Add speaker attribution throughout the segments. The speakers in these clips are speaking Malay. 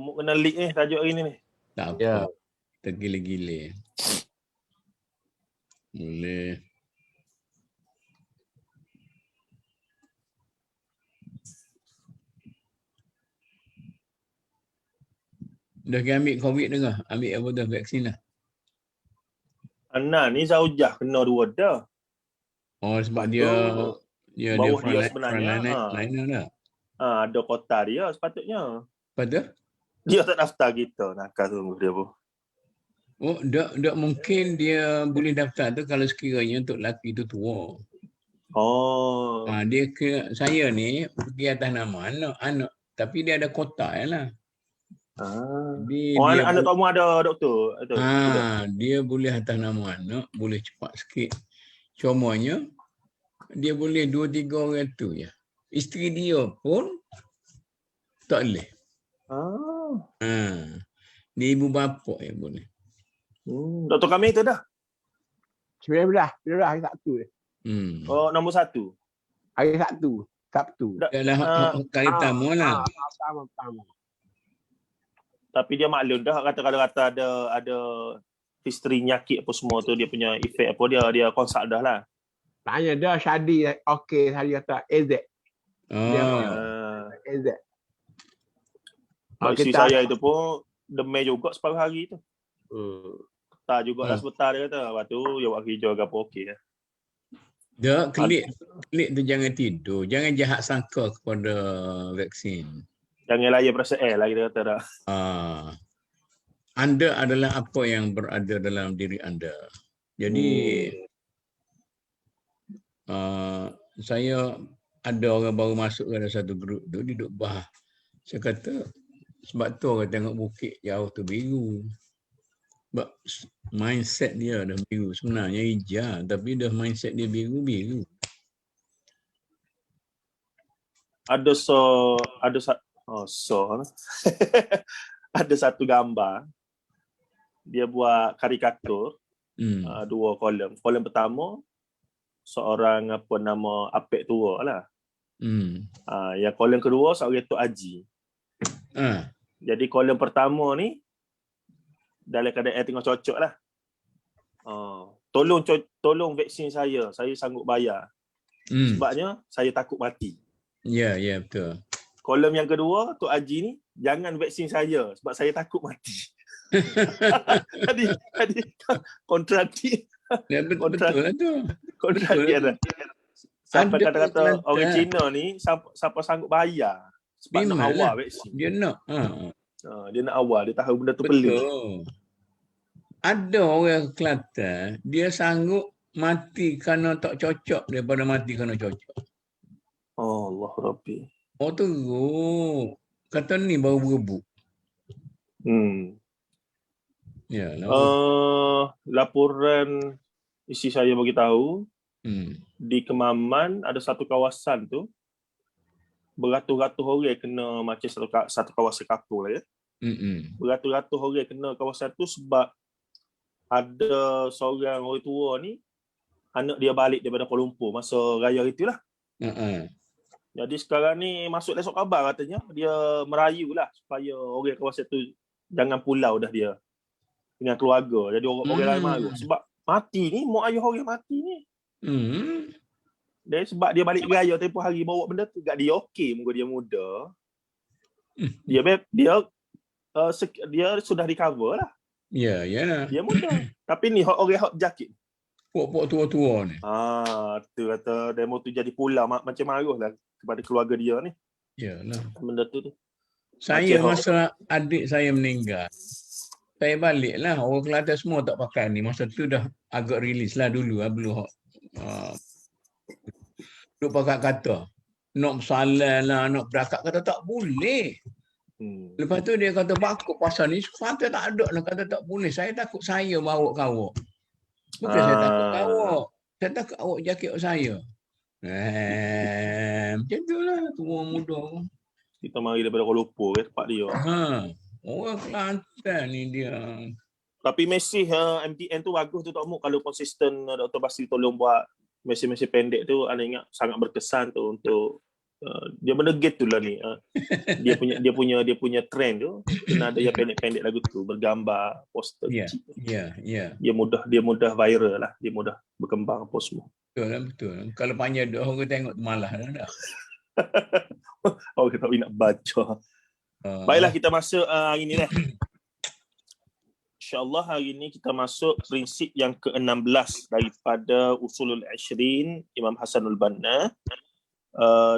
Speaker 1: Umuk kena leak ni tajuk hari ni.
Speaker 2: Tak apa.
Speaker 3: Ya.
Speaker 2: Tergila-gila. Boleh. Dah pergi ambil COVID dengar? Ambil apa tu? Vaksin lah.
Speaker 1: Anak ni Zaujah kena 2 dah.
Speaker 2: Oh, sebab
Speaker 1: Lepas
Speaker 2: dia
Speaker 1: tu,
Speaker 2: dia
Speaker 1: bawah dia
Speaker 2: front
Speaker 1: sebenarnya,
Speaker 2: liner dah.
Speaker 1: ada kota dia sepatutnya.
Speaker 2: Lepas tu?
Speaker 1: Dia tak daftar kita. Nakal sungguh dia pun.
Speaker 2: Oh, tak mungkin dia boleh daftar tu kalau sekiranya untuk lelaki tu tua.
Speaker 1: Oh.
Speaker 2: Dia ke saya ni pergi atas nama anak tapi dia ada kota lah. Jadi
Speaker 1: Oh,
Speaker 2: dia
Speaker 1: anak kamu ada doktor.
Speaker 2: dia boleh atas nama anak, boleh cepat sikit. Cumanya dia boleh 2-3 orang tu je. Isteri dia pun tak boleh. Dia ibu bapa yang boleh.
Speaker 1: Doktor kami tu dah.
Speaker 3: 19 hari Sabtu dia.
Speaker 1: Oh, nombor 1.
Speaker 3: Hari Sabtu.
Speaker 2: Dalam kali pertama lah.
Speaker 3: Pertama.
Speaker 1: Tapi dia maklum dah kalau kata ada history nyakit apa semua tu dia punya efek apa dia consult dah lah.
Speaker 3: Tanya dia Syadi okey hari kata AZ. AZ.
Speaker 1: Isteri saya itu pun demam juga separuh hari tu. Tak jugalah sebentar dia kata. Lepas tu dia buat kerja ke apa okey lah.
Speaker 2: Dia klik tu jangan tidur. Jangan jahat sangka kepada vaksin.
Speaker 1: Jangan layan perasaan lah kita kata dah.
Speaker 2: Anda adalah apa yang berada dalam diri anda. Jadi saya ada orang baru masuk ke satu grup tu, dia duduk bahas. Saya kata sebab tu orang tengok bukit jauh tu biru. Sebab mindset dia dah biru. Sebenarnya hijau tapi dah mindset dia biru-biru.
Speaker 1: Ada ada satu gambar. Dia buat karikatur. 2 kolom. Kolom pertama seorang apa nama apek tua lah. Yang kolom kedua seorang Tok Haji. Jadi kolom pertama ni dalam keadaan tengah cocok lah. Tolong vaksin saya sanggup bayar. Sebabnya saya takut mati.
Speaker 2: Ya, betul.
Speaker 1: Kolom yang kedua, Tok Haji ni, jangan vaksin saya sebab saya takut mati. Tadi kontradiktif.
Speaker 2: Ya, betul lah tu.
Speaker 1: Kontradiktif ada. Sampai kata-kata orang Cina ni siapa sanggup bayar sebab nak awal vaksin.
Speaker 2: Dia nak.
Speaker 1: Dia nak awal, dia tahu benda tu perlu.
Speaker 2: Ada orang Kelantan, dia sanggup mati kerana tak cocok daripada mati kerana cocok.
Speaker 1: Allah Rabbi.
Speaker 2: Oh tu, kata ni baru berebut. Ya,
Speaker 1: laporan isi saya bagi tahu di Kemaman ada satu kawasan tu beratus-ratus orang kena macam satu kawasan kapur lah ya. Beratus-ratus orang kena kawasan tu sebab ada seorang orang tua ni anak dia balik daripada Kuala Lumpur masa raya itulah. Jadi sekarang ni masuk lesok khabar katanya dia merayu lah supaya orang kawasan tu jangan pulau dah dia dengan keluarga. Jadi orang lain marah sebab mati ni mak ayah orang mati ni. Dan sebab dia balik raya tempoh hari bawa benda tu kat dia okey muka dia muda. Dia sudah recover lah.
Speaker 2: Ya.
Speaker 1: Dia muda. Tapi ni orang hot jakit.
Speaker 2: Pok-pok tua-tua ni.
Speaker 1: Tu kata demo tu jadi pulau macam marah lah kepada keluarga dia ni.
Speaker 2: Yalah.
Speaker 1: Benda tu.
Speaker 2: Saya masa adik saya meninggal, saya balik lah. Orang Kelantan semua tak pakai ni. Masa tu dah agak rilis lah dulu. Belum duk pakai kata. Nak bersalah lah, nak berakat. Kata tak boleh. Lepas tu dia kata, bakut pasal ni. Kata tak ada lah. Kata tak boleh. Saya takut saya bawa kawak. Bukan saya takut kawak. Saya takut awak jakit saya. Macam tu lah. Tua muda.
Speaker 1: Kita mari daripada Kuala Lumpur tempat dia.
Speaker 2: Orang Kelantan ni dia.
Speaker 1: Tapi mesej MTN tu bagus tu Tok Muk kalau konsisten Dr. Basri tolong buat mesej-mesej pendek tu, anda ingat sangat berkesan tu untuk Dia benda gitu lah ni. Dia punya trend tu kena ada yang pendek-pendek lagu tu, bergambar, poster kecil. Dia mudah viral lah, dia mudah berkembang apa semua.
Speaker 2: Betul. Kalau panjang dah orang tengok malah dah.
Speaker 1: Orang tak nak baca. Baiklah, kita masuk hari ni lah. InsyaAllah hari ni kita masuk prinsip yang ke-16 daripada Usulul Ishrin Imam Hasanul Banna.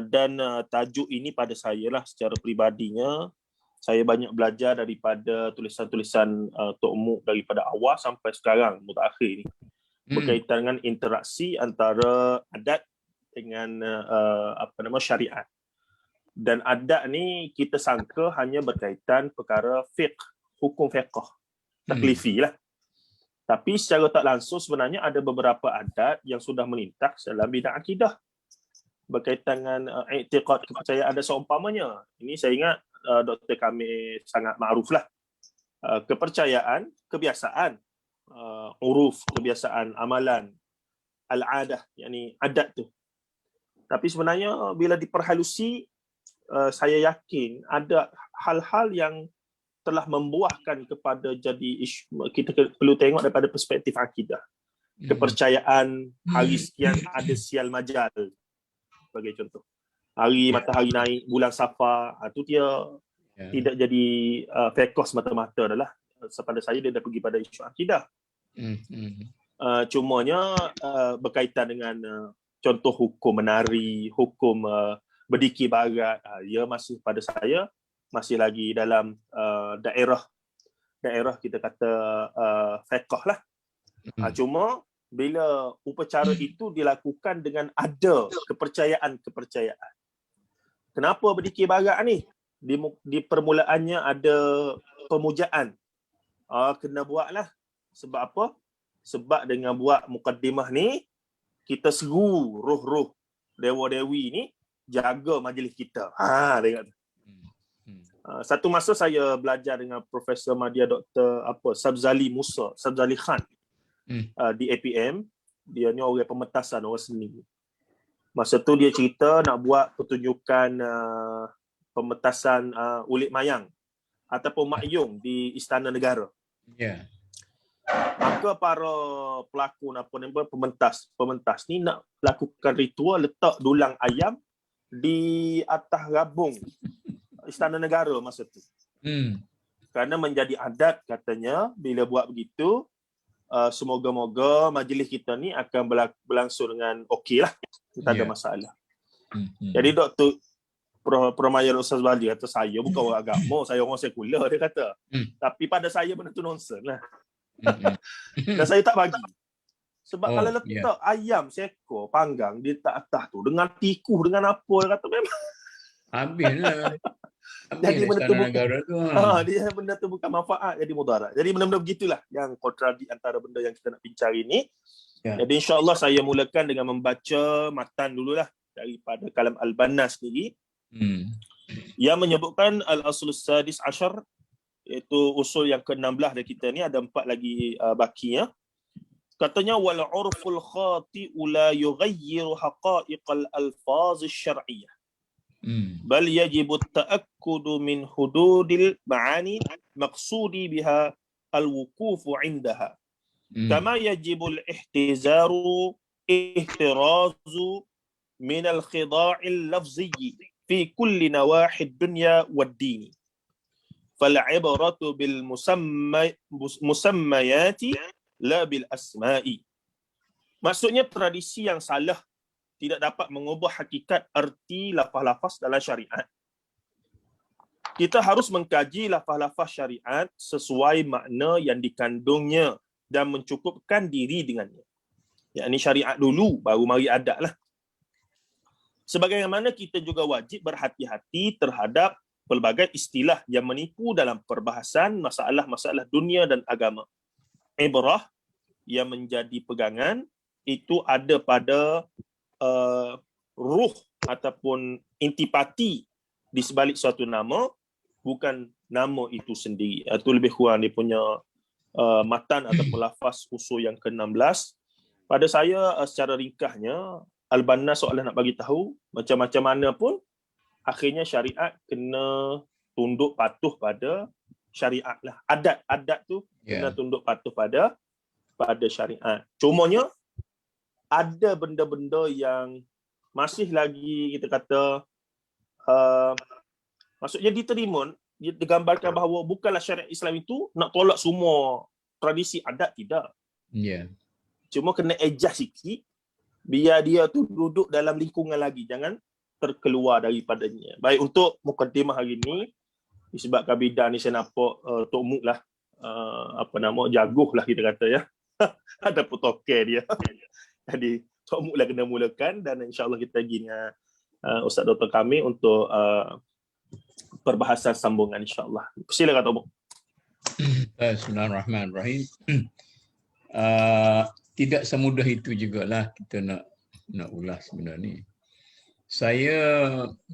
Speaker 1: Dan tajuk ini pada saya lah secara peribadinya, saya banyak belajar daripada tulisan-tulisan Tok Muk daripada awal sampai sekarang, mutakhir ni, berkaitan dengan interaksi antara adat dengan syariat. Dan adat ni kita sangka hanya berkaitan perkara fiqh, hukum fiqh, taklifi lah. Tapi secara tak langsung sebenarnya ada beberapa adat yang sudah melintas dalam bidang akidah berkaitan dengan i'tiqad, kepercayaan. Ada seumpamanya, ini saya ingat Dr. Kamil sangat makruf lah, kepercayaan, kebiasaan, uruf, kebiasaan, amalan, al-adah, yakni adat tu. Tapi sebenarnya bila diperhalusi, saya yakin ada hal-hal yang telah membuahkan kepada jadi kita perlu tengok daripada perspektif akidah. Kepercayaan hari sekian ada sial majal, sebagai contoh. Hari matahari naik, bulan Safar, itu dia tidak jadi fiqh semata-mata adalah. Pada saya dia dah pergi pada isu akidah. Cumanya berkaitan dengan contoh hukum menari, hukum berdikir barat, dia masih pada saya masih lagi dalam daerah kita kata fiqh lah. Cuma bila upacara itu dilakukan dengan ada kepercayaan. Kenapa berdikir barat ni? Di permulaannya ada pemujaan. Kena buatlah. Sebab apa? Sebab dengan buat mukaddimah ni, kita seru roh-roh dewa-dewi ni jaga majlis kita. Tengok tu. Satu masa saya belajar dengan Profesor Madya Dr. Sabzali Khan di APM. Dia ni orang pementasan, orang seni. Masa tu dia cerita nak buat pertunjukan pementasan ulit mayang ataupun makyung di Istana Negara. Maka para pelakon pementas ni nak lakukan ritual letak dulang ayam di atas rabung Istana Negara masa tu. Kerana menjadi adat katanya, bila buat begitu, semoga-moga majlis kita ni akan berlangsung dengan okey lah. Tak ada masalah. Jadi Dr. Prof. Ustaz Bali kata, saya bukan orang agama, saya orang sekular, dia kata. Tapi pada saya benda tu nonsen lah. Dan saya tak bagi. Sebab kalau letak ayam seekor panggang di atas tu, dengan tikus, dengan apa, dia kata memang
Speaker 2: habislah.
Speaker 1: Jadi benda tu bukan manfaat, jadi mudarat. Jadi benda-benda begitulah yang kontradik antara benda yang kita nak bincang ini. Jadi insya-Allah saya mulakan dengan membaca matan dululah daripada kalam Al-Banna sendiri. Yang menyebutkan al-aslus sadis asyar, iaitu usul yang ke-16 dari kita ni, ada 4 lagi bakinya. Katanya wal urful khati'u la yughayyiru haqa'iqal alfaz asy-syar'iyyah. Bal yajibu at-ta'akkudu min hududil ma'ani maqsudi biha al-wuqufu 'indaha. Kama yajibu al-ihtizaru ihtirazu min al-khida'il lafziyyi fi kulli nawahi ad-dunya wad-din. Fal-'ibratu bil musammayati la bil asma'i. Maksudnya tradisi yang salah tidak dapat mengubah hakikat arti lafaz-lafaz dalam syariat. Kita harus mengkaji lafaz-lafaz syariat sesuai makna yang dikandungnya dan mencukupkan diri dengannya. Yakni syariat dulu, baru mari adat lah. Sebagaimana kita juga wajib berhati-hati terhadap pelbagai istilah yang menipu dalam perbahasan masalah-masalah dunia dan agama. Ibrah yang menjadi pegangan itu ada pada ruh ataupun intipati di sebalik suatu nama, bukan nama itu sendiri. Itu lebih kurang dia punya matan ataupun lafaz usul yang ke-16. Pada saya secara ringkasnya, Al-Banna soalan nak bagi tahu macam-macam mana pun akhirnya syariat kena tunduk patuh pada syariat lah. Adat tu kena tunduk patuh pada syariat. Cumanya ada benda-benda yang masih lagi kita kata maksudnya diterima, digambarkan bahawa bukanlah syariat Islam itu nak tolak semua tradisi adat, tidak. Cuma kena adjust sikit biar dia tu duduk dalam lingkungan lagi, jangan terkeluar daripadanya. Baik, untuk mukadimah hari ni disebabkan bidang ni saya nampak Tok Muk lah jaguh lah kita kata ya. Ada putoke dia. Jadi Tok Muk lah kena mulakan, dan insya-Allah kita pergi dengan Ustaz Dr. kami untuk perbahasan sambungan insya-Allah. Silakan Tok Muk.
Speaker 2: Bismillahirrahmanirrahim. Tidak semudah itu jugalah kita nak ulas benda ni. Saya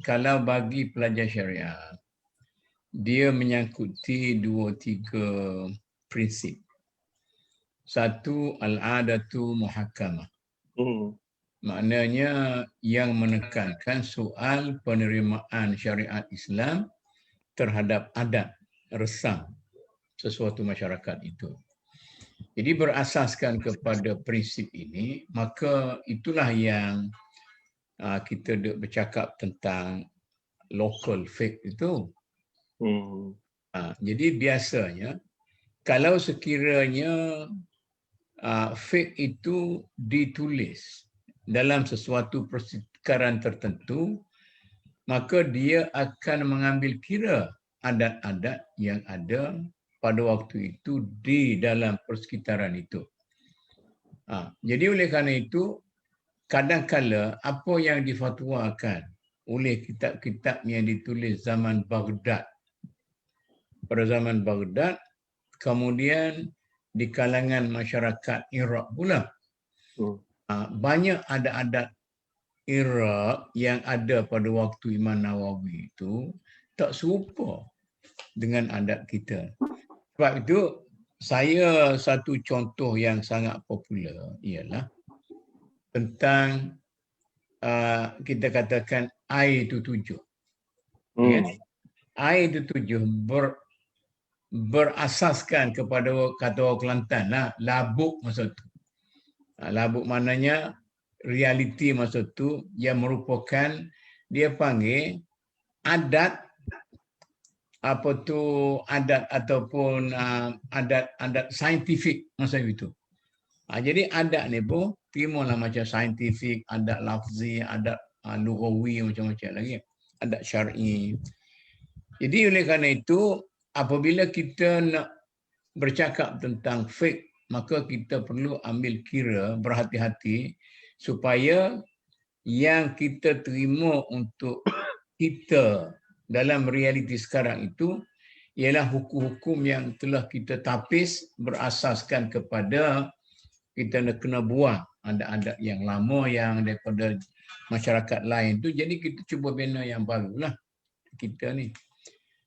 Speaker 2: kalau bagi pelajar syariat, dia menyangkuti 2-3 prinsip. Satu, al-adatu muhakkamah. Maknanya yang menekankan soal penerimaan syariat Islam terhadap adat, resam sesuatu masyarakat itu. Jadi berasaskan kepada prinsip ini, maka itulah yang kita bercakap tentang local faith itu. Jadi biasanya kalau sekiranya faith itu ditulis dalam sesuatu persekitaran tertentu, maka dia akan mengambil kira adat-adat yang ada pada waktu itu di dalam persekitaran itu. Jadi oleh kerana itu, kadang-kala apa yang difatwakan oleh kitab-kitab yang ditulis zaman Baghdad, pada zaman Baghdad, kemudian di kalangan masyarakat Iraq pula, banyak adat-adat Iraq yang ada pada waktu Imam Nawawi itu tak serupa dengan adat kita. Sebab itu, saya satu contoh yang sangat popular ialah tentang kita katakan air itu 7. Air itu 7 berasaskan kepada kata orang Kelantan lah, labuk masa tu. Labuk maknanya realiti masa tu yang merupakan, dia panggil adat adat ataupun adat saintifik masa itu. Jadi adat ni pun timulah macam saintifik, adat lafzi, adat lughawi, macam-macam lagi, adat syar'i. Jadi oleh kerana itu, apabila kita nak bercakap tentang fiqh, maka kita perlu ambil kira, berhati-hati supaya yang kita terima untuk kita dalam realiti sekarang itu ialah hukum-hukum yang telah kita tapis berasaskan kepada kita nak kena buang adat-adat yang lama yang daripada masyarakat lain tu. Jadi kita cuba bina yang barulah kita ni.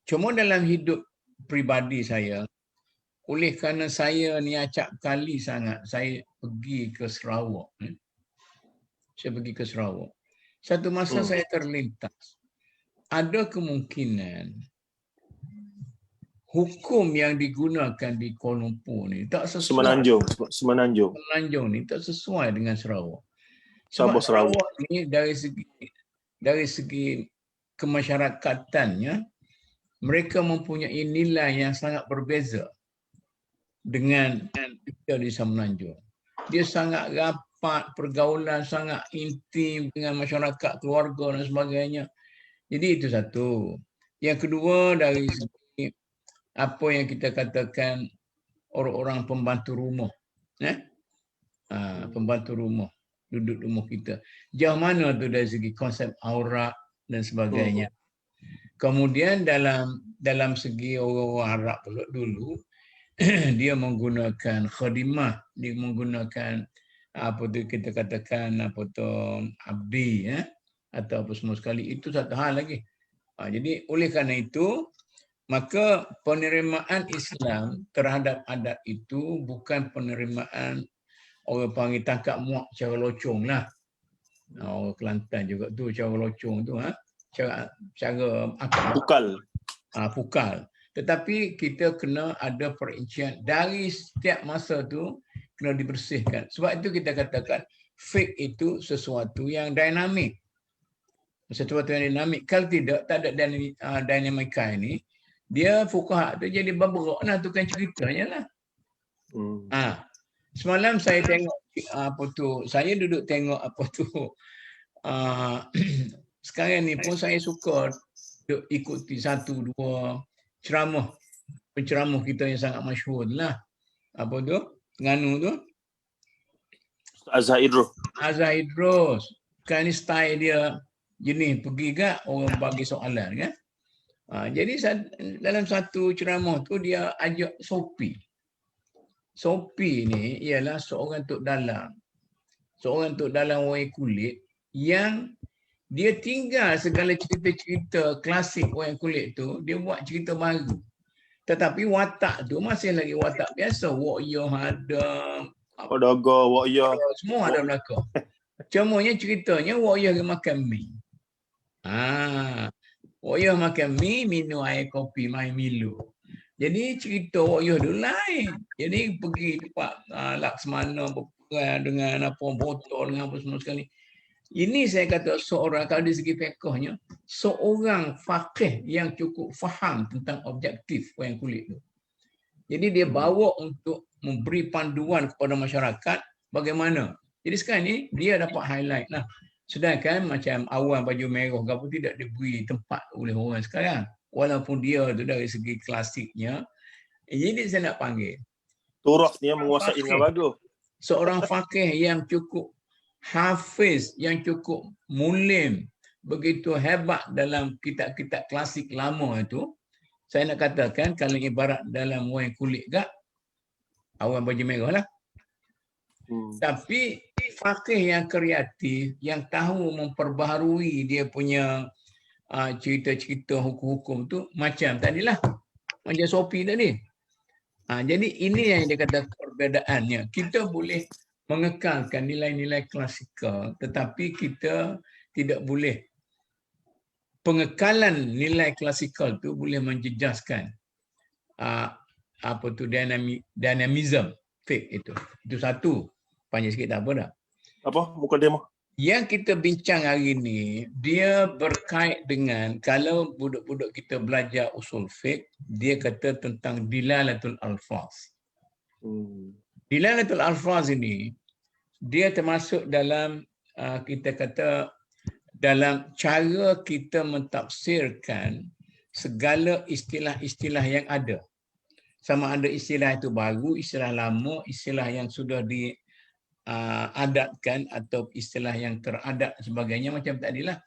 Speaker 2: Cuma dalam hidup peribadi saya, oleh kerana saya ni acap kali sangat saya pergi ke Sarawak. Saya pergi ke Sarawak. Satu masa saya terlintas, ada kemungkinan hukum yang digunakan di Kuala Lumpur ni tak sesuai. Semenanjung ni tak sesuai dengan Sarawak. Sebab Sarawak ni dari segi kemasyarakatannya, mereka mempunyai nilai yang sangat berbeza dengan kita di Semenanjung. Dia sangat rapat, pergaulan sangat intim dengan masyarakat, keluarga dan sebagainya. Jadi itu satu. Yang kedua, dari segi apa yang kita katakan orang-orang pembantu rumah. Pembantu rumah, duduk rumah kita. Jauh mana tu dari segi konsep aurat dan sebagainya. Kemudian dalam segi orang Arab dulu, dia menggunakan khadimah, dia menggunakan kita katakan abdi atau apa semua sekali. Itu satu hal lagi. Jadi oleh kerana itu, maka penerimaan Islam terhadap adat itu bukan penerimaan orang panggil tangkap muak cara locong lah. Orang Kelantan juga tu cara locong tu. cara akal. Pukal. Tetapi kita kena ada perincian dari setiap masa tu kena dibersihkan. Sebab itu kita katakan fake itu sesuatu yang dinamik. Sesuatu yang dinamik. Kalau tidak, tak ada dinamika ini, dia fuqaha tu jadi babrok lah, tukang ceritanya lah. Semalam saya tengok saya duduk tengok sekarang ni pun saya suka duk ikuti 1-2 penceramah kita yang sangat masyhur lah. Nganu tu?
Speaker 1: Azhar
Speaker 2: Idrus. Kan ni style dia jenis pergi kat orang bagi soalan kan. Jadi dalam satu ceramah tu dia ajak Sopi. Sopi ni ialah seorang tok dalam orang kulit yang dia tinggal segala cerita-cerita klasik orang kulit tu, dia buat cerita baru. Tetapi watak tu masih lagi watak biasa. Warrior ada,
Speaker 1: warrior.
Speaker 2: Semua ada belakang. Cumanya ceritanya warrior makan mi. Warrior makan mi, minum air kopi, main Milo. Jadi cerita warrior tu lain. Jadi pergi tempat Laksmana berperang dengan botol dengan apa semua sekali. Ini saya kata seorang, kalau dari segi fiqhnya, seorang faqih yang cukup faham tentang objektif orang kulit tu. Jadi dia bawa untuk memberi panduan kepada masyarakat bagaimana. Jadi sekarang ni dia dapat highlight lah. Sedangkan macam Awan baju merah apa tidak diberi tempat oleh orang sekarang. Walaupun dia tu dari segi klasiknya. Jadi saya nak panggil.
Speaker 1: Turafnya menguasai dengan bagus.
Speaker 2: Seorang faqih yang cukup hafiz, yang cukup mulim, begitu hebat dalam kitab-kitab klasik lama itu, saya nak katakan kalau ibarat dalam orang kulit gak, Awan baju merah lah. Tapi faqih yang kreatif, yang tahu memperbaharui dia punya cerita-cerita hukum-hukum tu macam tadilah, macam Sopi tadi. Jadi ini yang dia kata perbedaannya. Kita boleh mengekalkan nilai-nilai klasikal, tetapi kita tidak boleh pengekalan nilai klasikal tu boleh menjejaskan dynamism fake itu. Itu satu. Panjang sikit tak apa dah.
Speaker 1: Muka demo.
Speaker 2: Yang kita bincang hari ni, dia berkait dengan kalau budak-budak kita belajar usul fiqh, dia kata tentang dilalatul alfaz. Dilalatul alfaz ini, dia termasuk dalam kita kata dalam cara kita mentafsirkan segala istilah-istilah yang ada. Sama ada istilah itu baru, istilah lama, istilah yang sudah diadatkan atau istilah yang teradat sebagainya macam tadilah.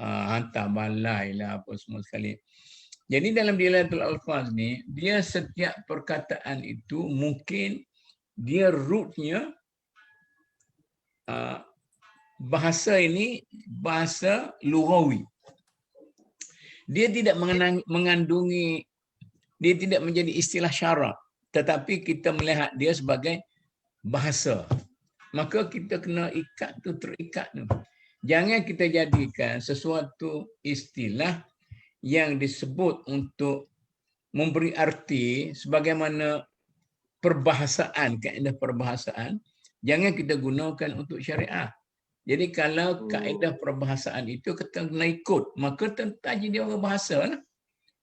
Speaker 2: Hantar balai lah apa semua sekali. Jadi dalam dilalatul alfaz ni, dia setiap perkataan itu mungkin dia rootnya bahasa ini bahasa lughawi. Dia tidak mengandungi, dia tidak menjadi istilah syarak, tetapi kita melihat dia sebagai bahasa. Maka kita kena ikat tu, terikat tu. Jangan kita jadikan sesuatu istilah yang disebut untuk memberi arti sebagaimana perbahasaan, kaedah perbahasaan, jangan kita gunakan untuk syariah. Jadi kalau kaedah perbahasaan itu kita kena ikut, maka tanya dia orang bahasa lah.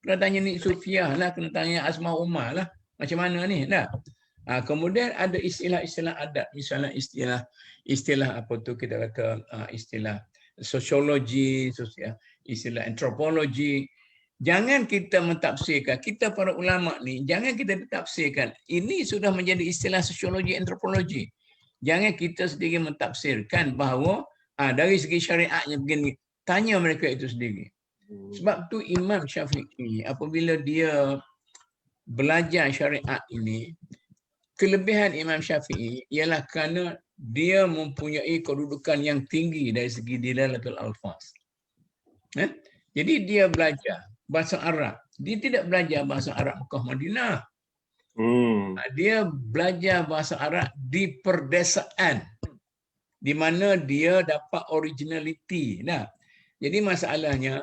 Speaker 2: Kena tanya Nik Sufiah lah, kena tanya Asma Umar lah. Macam mana ni? Dah. Kemudian ada istilah-istilah adat, misalnya istilah apa tu kita kata istilah sosiologi, istilah antropologi. Jangan kita mentafsirkan, kita para ulama ni, jangan kita tafsirkan. Ini sudah menjadi istilah sosiologi, antropologi. Jangan kita sendiri mentafsirkan bahawa dari segi syariatnya begini. Tanya mereka itu sendiri. Sebab tu Imam Syafi'i apabila dia belajar syariat ini, kelebihan Imam Syafi'i ialah kerana dia mempunyai kedudukan yang tinggi dari segi dilalatul alfaz. Jadi dia belajar bahasa Arab. Dia tidak belajar bahasa Arab Mekah Madinah. Dia belajar bahasa Arab di perdesaan, di mana dia dapat originality. Nah, jadi masalahnya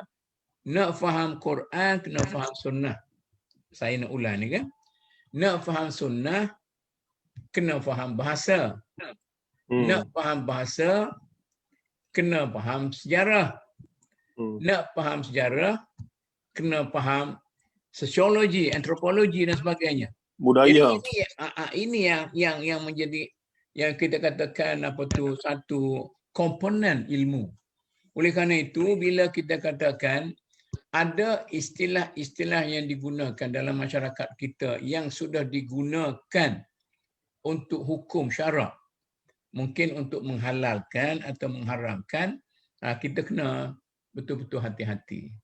Speaker 2: Nak faham Quran, kena faham sunnah. Saya nak ulang ni kan. Nak faham sunnah, kena faham bahasa. Nak faham bahasa, kena faham sejarah. Nak faham sejarah, kena faham sosiologi, antropologi dan sebagainya.
Speaker 1: Budaya.
Speaker 2: Jadi ini yang menjadi yang kita katakan satu komponen ilmu. Oleh kerana itu, bila kita katakan ada istilah-istilah yang digunakan dalam masyarakat kita yang sudah digunakan untuk hukum syarak, mungkin untuk menghalalkan atau mengharamkan, kita kena betul-betul hati-hati.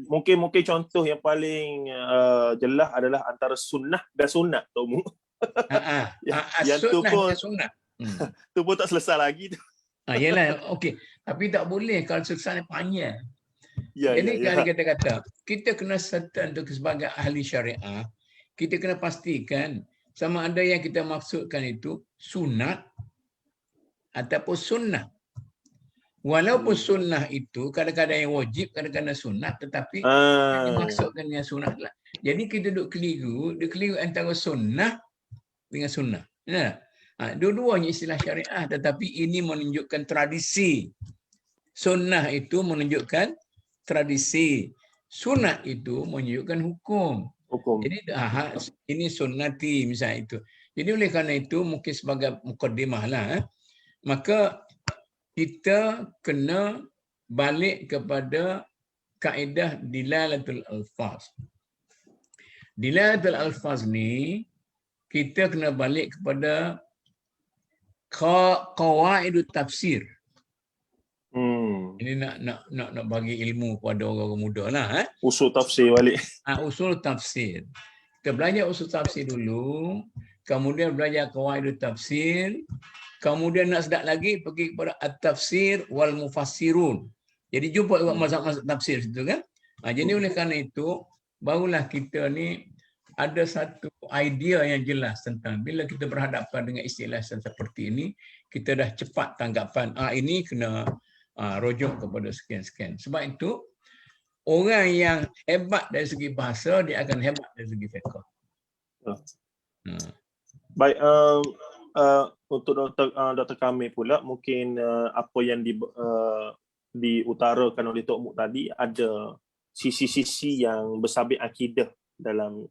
Speaker 1: Mungkin contoh yang paling jelas adalah antara sunnah dan sunat, Tok Mu. Yang tu pun
Speaker 2: sunat.
Speaker 1: Tu pun tak selesai lagi tu.
Speaker 2: Yalah, okey. Tapi tak boleh kalau selesai panjang. Jadi kalau kita kata, kita kena certain untuk sebagai ahli syariah, kita kena pastikan sama ada yang kita maksudkan itu sunat ataupun sunnah. Walaupun sunnah itu kadang-kadang yang wajib, kadang-kadang sunat, tetapi yang dimaksudkan yang sunat lah. Jadi kita duk keliru antara sunnah dengan sunnah. Dua-duanya istilah syariah, tetapi ini menunjukkan tradisi. Sunnah itu menunjukkan tradisi. Sunat itu menunjukkan hukum. Jadi ini sunnati misalnya itu. Jadi oleh kerana itu mungkin sebagai mukaddimah lah, maka kita kena balik kepada kaedah dilalatul alfaz. Dilalatul alfaz ni kita kena balik kepada qawaidut tafsir. Ini nak bagi ilmu kepada orang-orang muda lah.
Speaker 1: Usul tafsir balik.
Speaker 2: Usul tafsir. Kita belajar usul tafsir dulu, kemudian belajar qawaidut tafsir, kemudian nak sedap lagi pergi kepada at-tafsir wal mufassirun. Jadi jumpa mazhab-mazhab tafsir situ kan. Jadi oleh kerana itu barulah kita ni ada satu idea yang jelas tentang bila kita berhadapan dengan istilah seperti ini, kita dah cepat tanggapan, ini kena rujuk kepada sekian-sekian. Sebab itu, orang yang hebat dari segi bahasa, dia akan hebat dari segi fiqh.
Speaker 1: Baik, untuk Dr. Kamil pula, mungkin apa yang diutarakan oleh Tok Muk tadi, ada sisi-sisi yang bersabit akidah dalam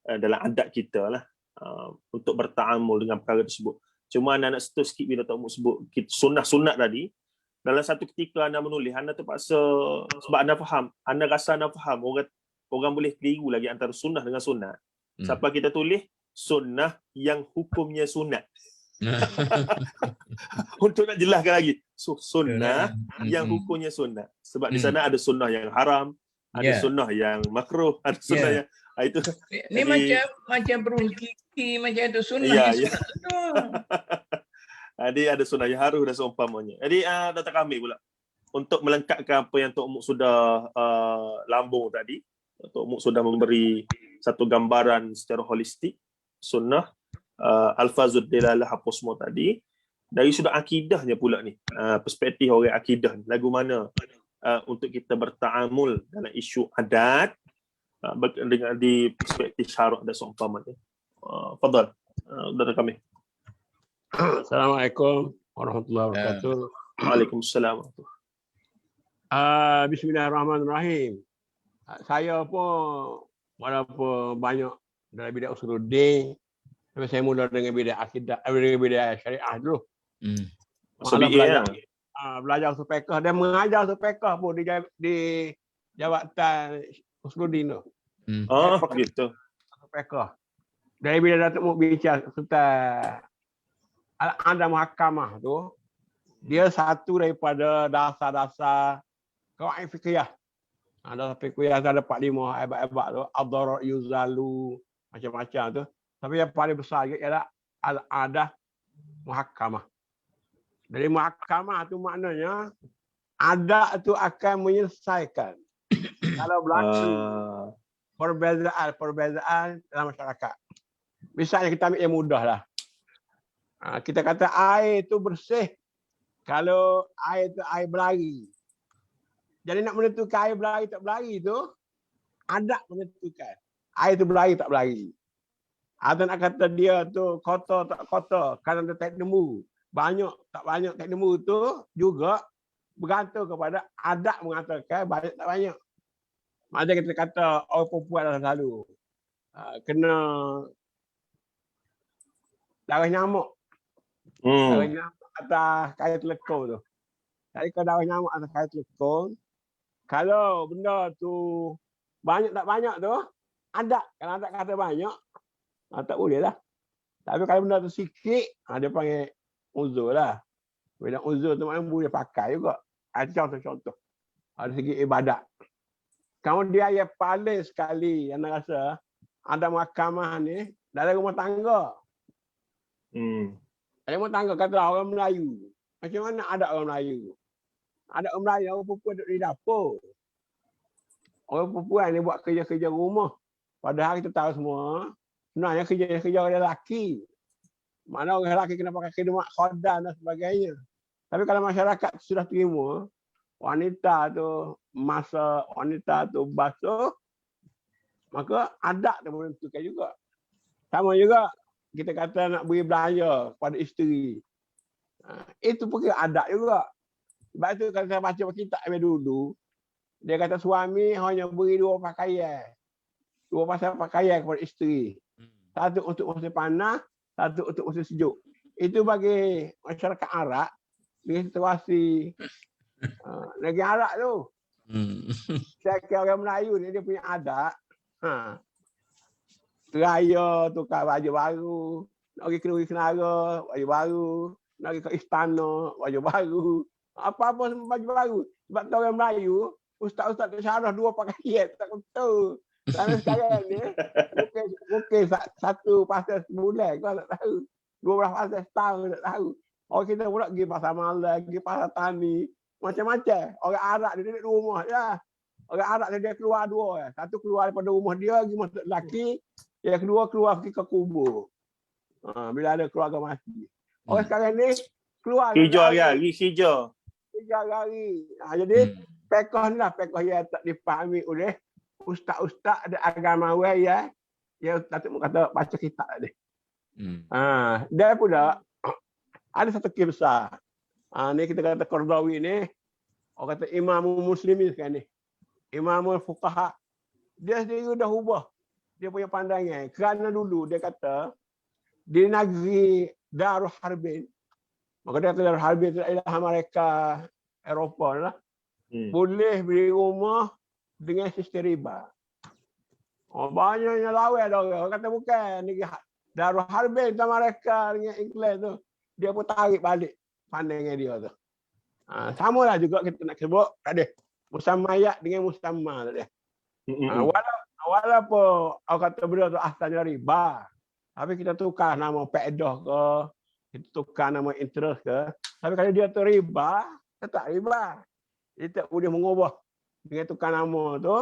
Speaker 1: adat kita lah, untuk bertaamul dengan perkara tersebut. Cuma anda nak setul sikit bila Tok Muk sebut sunnah-sunnat tadi. Dalam satu ketika anda menulis, anda terpaksa, sebab anda faham, anda rasa anda faham, orang boleh keliru lagi antara sunnah dengan sunat. Siapa kita tulis sunnah yang hukumnya sunat. Untuk nak jelaskan lagi, sunnah yang hukumnya sunat. Sebab di sana ada sunnah yang haram, ada sunnah yang makruh, ada sunnah yang itu.
Speaker 2: Ni macam perul kiki macam itu sunnah.
Speaker 1: Jadi ada sunnah yang harus dan seumpamanya. Jadi Dr. Kamil pula, untuk melengkapkan apa yang Tok Muk sudah lambung tadi, Tok Muk sudah memberi satu gambaran secara holistik sunnah, alfazud dilalah apa semua tadi. Dari sudut akidahnya pula ni, perspektif orang akidah, lagu mana untuk kita bertaamul dalam isu adat dengan di perspektif syarak dan seumpamanya. Fadhal, Dr. Kamil.
Speaker 4: Assalamualaikum warahmatullahi wabarakatuh.
Speaker 1: Waalaikumsalam.
Speaker 4: Bismillahirrahmanirrahim. Saya pun walaupun banyak dalam bidang usuluddin, tapi saya mula dengan bidang akidah, dengan bidang syariah dulu. Belajar usul fiqh dan mengajar usul fiqh pun di jabatan usuluddin tu.
Speaker 1: Gitu.
Speaker 4: Usul fiqh. Dari bila Datuk Muk bincang tentang Al-Ada Muhakkamah tu, dia satu daripada dasar-dasar qawaid fiqhiyah. Dasar fiqhiyah ada 45 hebat-hebat tu, ad-darar yuzalu, macam-macam tu. Tapi yang paling besar ialah Al-Ada Muhakkamah. Dari muhakkamah tu maknanya adat tu akan menyelesaikan kalau berlaku perbezaan dalam masyarakat. Misalnya kita ambil yang mudah lah. Kita kata air itu bersih kalau air itu air berlari. Jadi nak menentukan air berlari tak berlari tu, adat menentukan. Air tu berlari tak berlari. Atau nak kata dia tu kotor tak kotor, kerana dia tak nemu. Banyak tak banyak tak nemu tu juga bergantung kepada adat mengatakan banyak tak banyak. Macam kita kata orang perempuan dah selalu kena darah nyamuk. Darah nyamuk atas kain telekong tu. Jadi kalau darah nyamuk atas kain telekong, kalau benda tu banyak tak banyak tu, adat. Kalau adat kata banyak, tak boleh lah. Tapi kalau benda tu sikit, dia panggil uzur lah. Bila uzur tu maknanya boleh pakai juga. Contoh-contoh. Ada segi ibadat. Kemudian yang paling sekali yang saya rasa ada mahkamah ni dalam rumah tangga. Dalam rumah tangga kata orang Melayu. Macam mana ada orang Melayu? Ada orang Melayu, orang perempuan duduk di dapur. Orang perempuan ni buat kerja-kerja rumah. Padahal kita tahu semua, sebenarnya kerja-kerja orang lelaki. Mana orang lelaki kena pakai khidmat khadan dan sebagainya. Tapi kalau masyarakat sudah terima, wanita tu masak, wanita tu basuh, maka adat tu menentukan juga. Sama juga kita kata nak beri belanja pada isteri. Itu pun adat juga. Sebab itu kalau saya baca kitab dulu, dia kata suami hanya beri 2 pakaian. 2 pasal pakaian kepada isteri. Satu untuk musim panas, satu untuk musim sejuk. Itu bagi masyarakat Arab, di situasi negeri Arab tu. Saya kira orang Melayu ni dia punya adat. Raya tukar baju baru, nak pergi kenduri kenara, baju baru, nak pergi ke istana, baju baru. Apa-apa baju baru. Sebab tu orang Melayu, ustaz-ustaz tu syarah 2 pakaian, tak betul. Kerana sekarang ni, mungkin 1 pasal sebulan, kau tak tahu. 12 pasal setahun, tak tahu. Orang kita pula pergi pasar malam, pergi pasar tani, macam-macam. Orang Arab dia duduk di rumah je. Orang Arab dia keluar 2. Satu keluar daripada rumah dia, pergi masuk lelaki. Yang kedua keluar pergi ke kubur. Bila ada keluarga mati. Orang sekarang ni, keluar.
Speaker 1: Hijau hari, hijau.
Speaker 4: Hijau hari. Jadi, pekoh ni lah, pekoh yang tak dipahami oleh ustaz-ustaz ada agamawan ya. Yang Datuk kata baca kitab tadi. Dia pula ada satu kisah. Ni kita kata Qardawi ni, orang kata Imamul Muslimin sekarang ni. Imamul Fuqaha. Dia sendiri dah ubah dia punya pandangan. Kerana dulu dia kata di negeri Darul Harbin. Maka dia kata Darul Harbin itu adalah mereka Eropah lah. Boleh beli rumah dengan sistem riba. Banyaknya lawan orang kata bukan negeri Darul Harbin sama mereka dengan England tu. Dia pun tarik balik pandangan dia tu. Samalah juga kita nak sebut tadi. Musammayat dengan musamma tadi. Walaupun orang kata benda tu asalnya riba. Tapi kita tukar nama faedah ke, kita tukar nama interest ke. Tapi kalau dia tu riba, tetap riba. Dia tak boleh mengubah dengan tukar nama tu.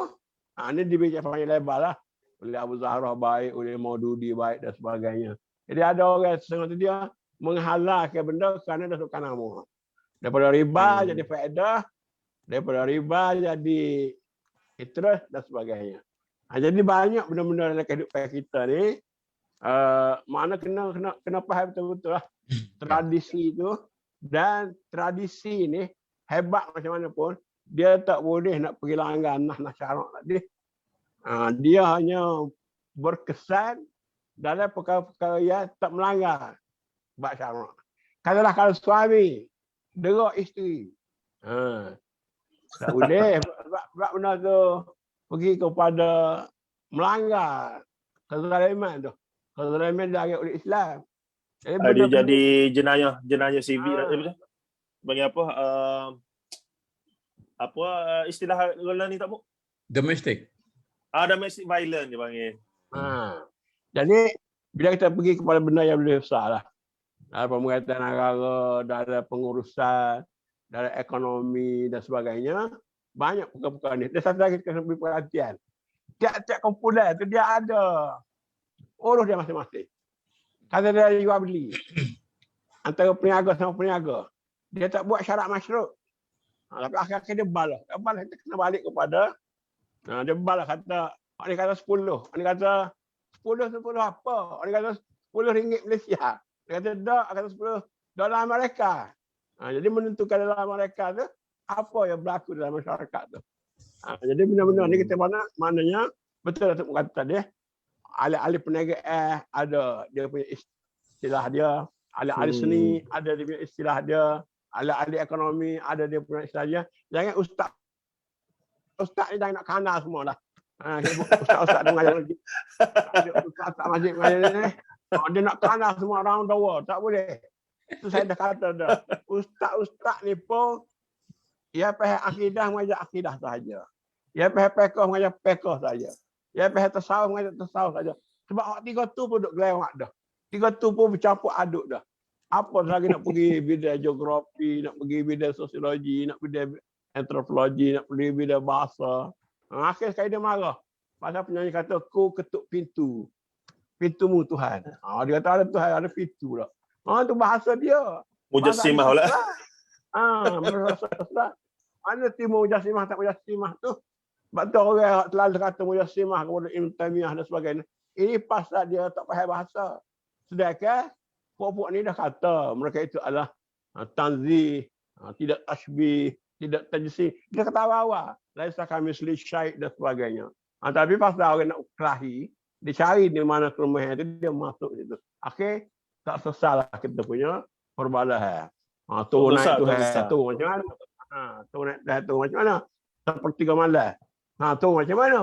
Speaker 4: Ini dibincang panjang lebar lah. Oleh Abu Zahrah baik, oleh Maududi baik dan sebagainya. Jadi ada orang setengah tu dia menghalalkan benda kerana dah tukar nama. Daripada riba jadi faedah, daripada riba jadi interest dan sebagainya. Jadi banyak benda-benda dalam kehidupan kita ni, mana kena faham betul-betul lah tradisi itu. Dan tradisi ni hebat macam mana pun, dia tak boleh nak pergi langgar nah syarak tadi. Dia hanya berkesan dalam perkara-perkara yang tak melanggar bab syarak. Kalau suami derok isteri, tak boleh sebab benda tu pergi kepada melanggar kezaliman tu. Kezaliman dari oleh Islam.
Speaker 1: Dia jadi jenayah sivil. Bagi apa? Apa istilah orang ni tak bu?
Speaker 2: Domestic.
Speaker 1: Domestic violence dia panggil.
Speaker 4: Jadi bila kita pergi kepada benda yang lebih besar lah. Dalam pemerintahan negara, dalam pengurusan, dalam ekonomi dan sebagainya, banyak perkara-perkara ni. Dan satu lagi kita kena beri perhatian. Tiap-tiap kumpulan tu dia ada urus dia masing-masing. Kata dia jual beli antara peniaga sama peniaga. Dia tak buat syarat masyruq. Tapi akhir-akhir dia balas. Dia balas, kita kena balik kepada dia balas kata, dia kata 10. Dia kata 10 apa? Dia kata 10 ringgit Malaysia. Dia kata tak, kata 10 dolar Amerika. Jadi menentukan dalam mereka tu apa yang berlaku dalam masyarakat tu. Jadi benar-benar ni kita maknanya betul Datuk kata dia. Ahli-ahli perniagaan ada dia punya istilah dia. Ahli-ahli seni ada dia punya istilah dia. Ahli-ahli ekonomi ada dia punya istilah dia. Jangan ustaz ni jangan nak kanal semua dah. Ustaz tu mengajar lagi. Ustaz masjid mengajar ni. Dia nak kanal semua around the world. Tak boleh. Itu saya dah kata dah. Ustaz ni pun ia faham akidah mengajar akidah sahaja. Ia faham fiqh mengajar fiqh sahaja. Ia faham tasawuf mengajar tasawuf sahaja. Sebab hak tiga tu pun duk gelewak dah. Tiga tu pun bercampur aduk dah. Apa lagi nak pergi bidang geografi, nak pergi bidang sosiologi, nak bidang antropologi, nak pergi bidang bahasa. Akhir sekali dia marah. Pasal penyanyi kata, ku ketuk pintu. Pintumu Tuhan. Dia kata ada Tuhan, ada pintu dah. Itu bahasa dia.
Speaker 1: Mujassimah pula.
Speaker 4: Mana timur mujassimah tak mujassimah tu? Sebab tu orang selalu kata mujassimah kepada Ibn Taymiyah dan sebagainya. Ini pasal dia tak faham bahasa. Sedangkan puak-puak ni dah kata mereka itu adalah tanzih, tidak tasbih, tidak tajsih. Dia kata awal-awal. Laisa kamisli syai' dan sebagainya. Tapi pasal orang nak kelahi, dia cari di mana kelemahan itu, dia masuk situ. Akhir tak sesalah kita punya perbalahan. Tu naik tu macam mana? Tu naik tu macam mana? Seperti gemalan. Tu macam mana?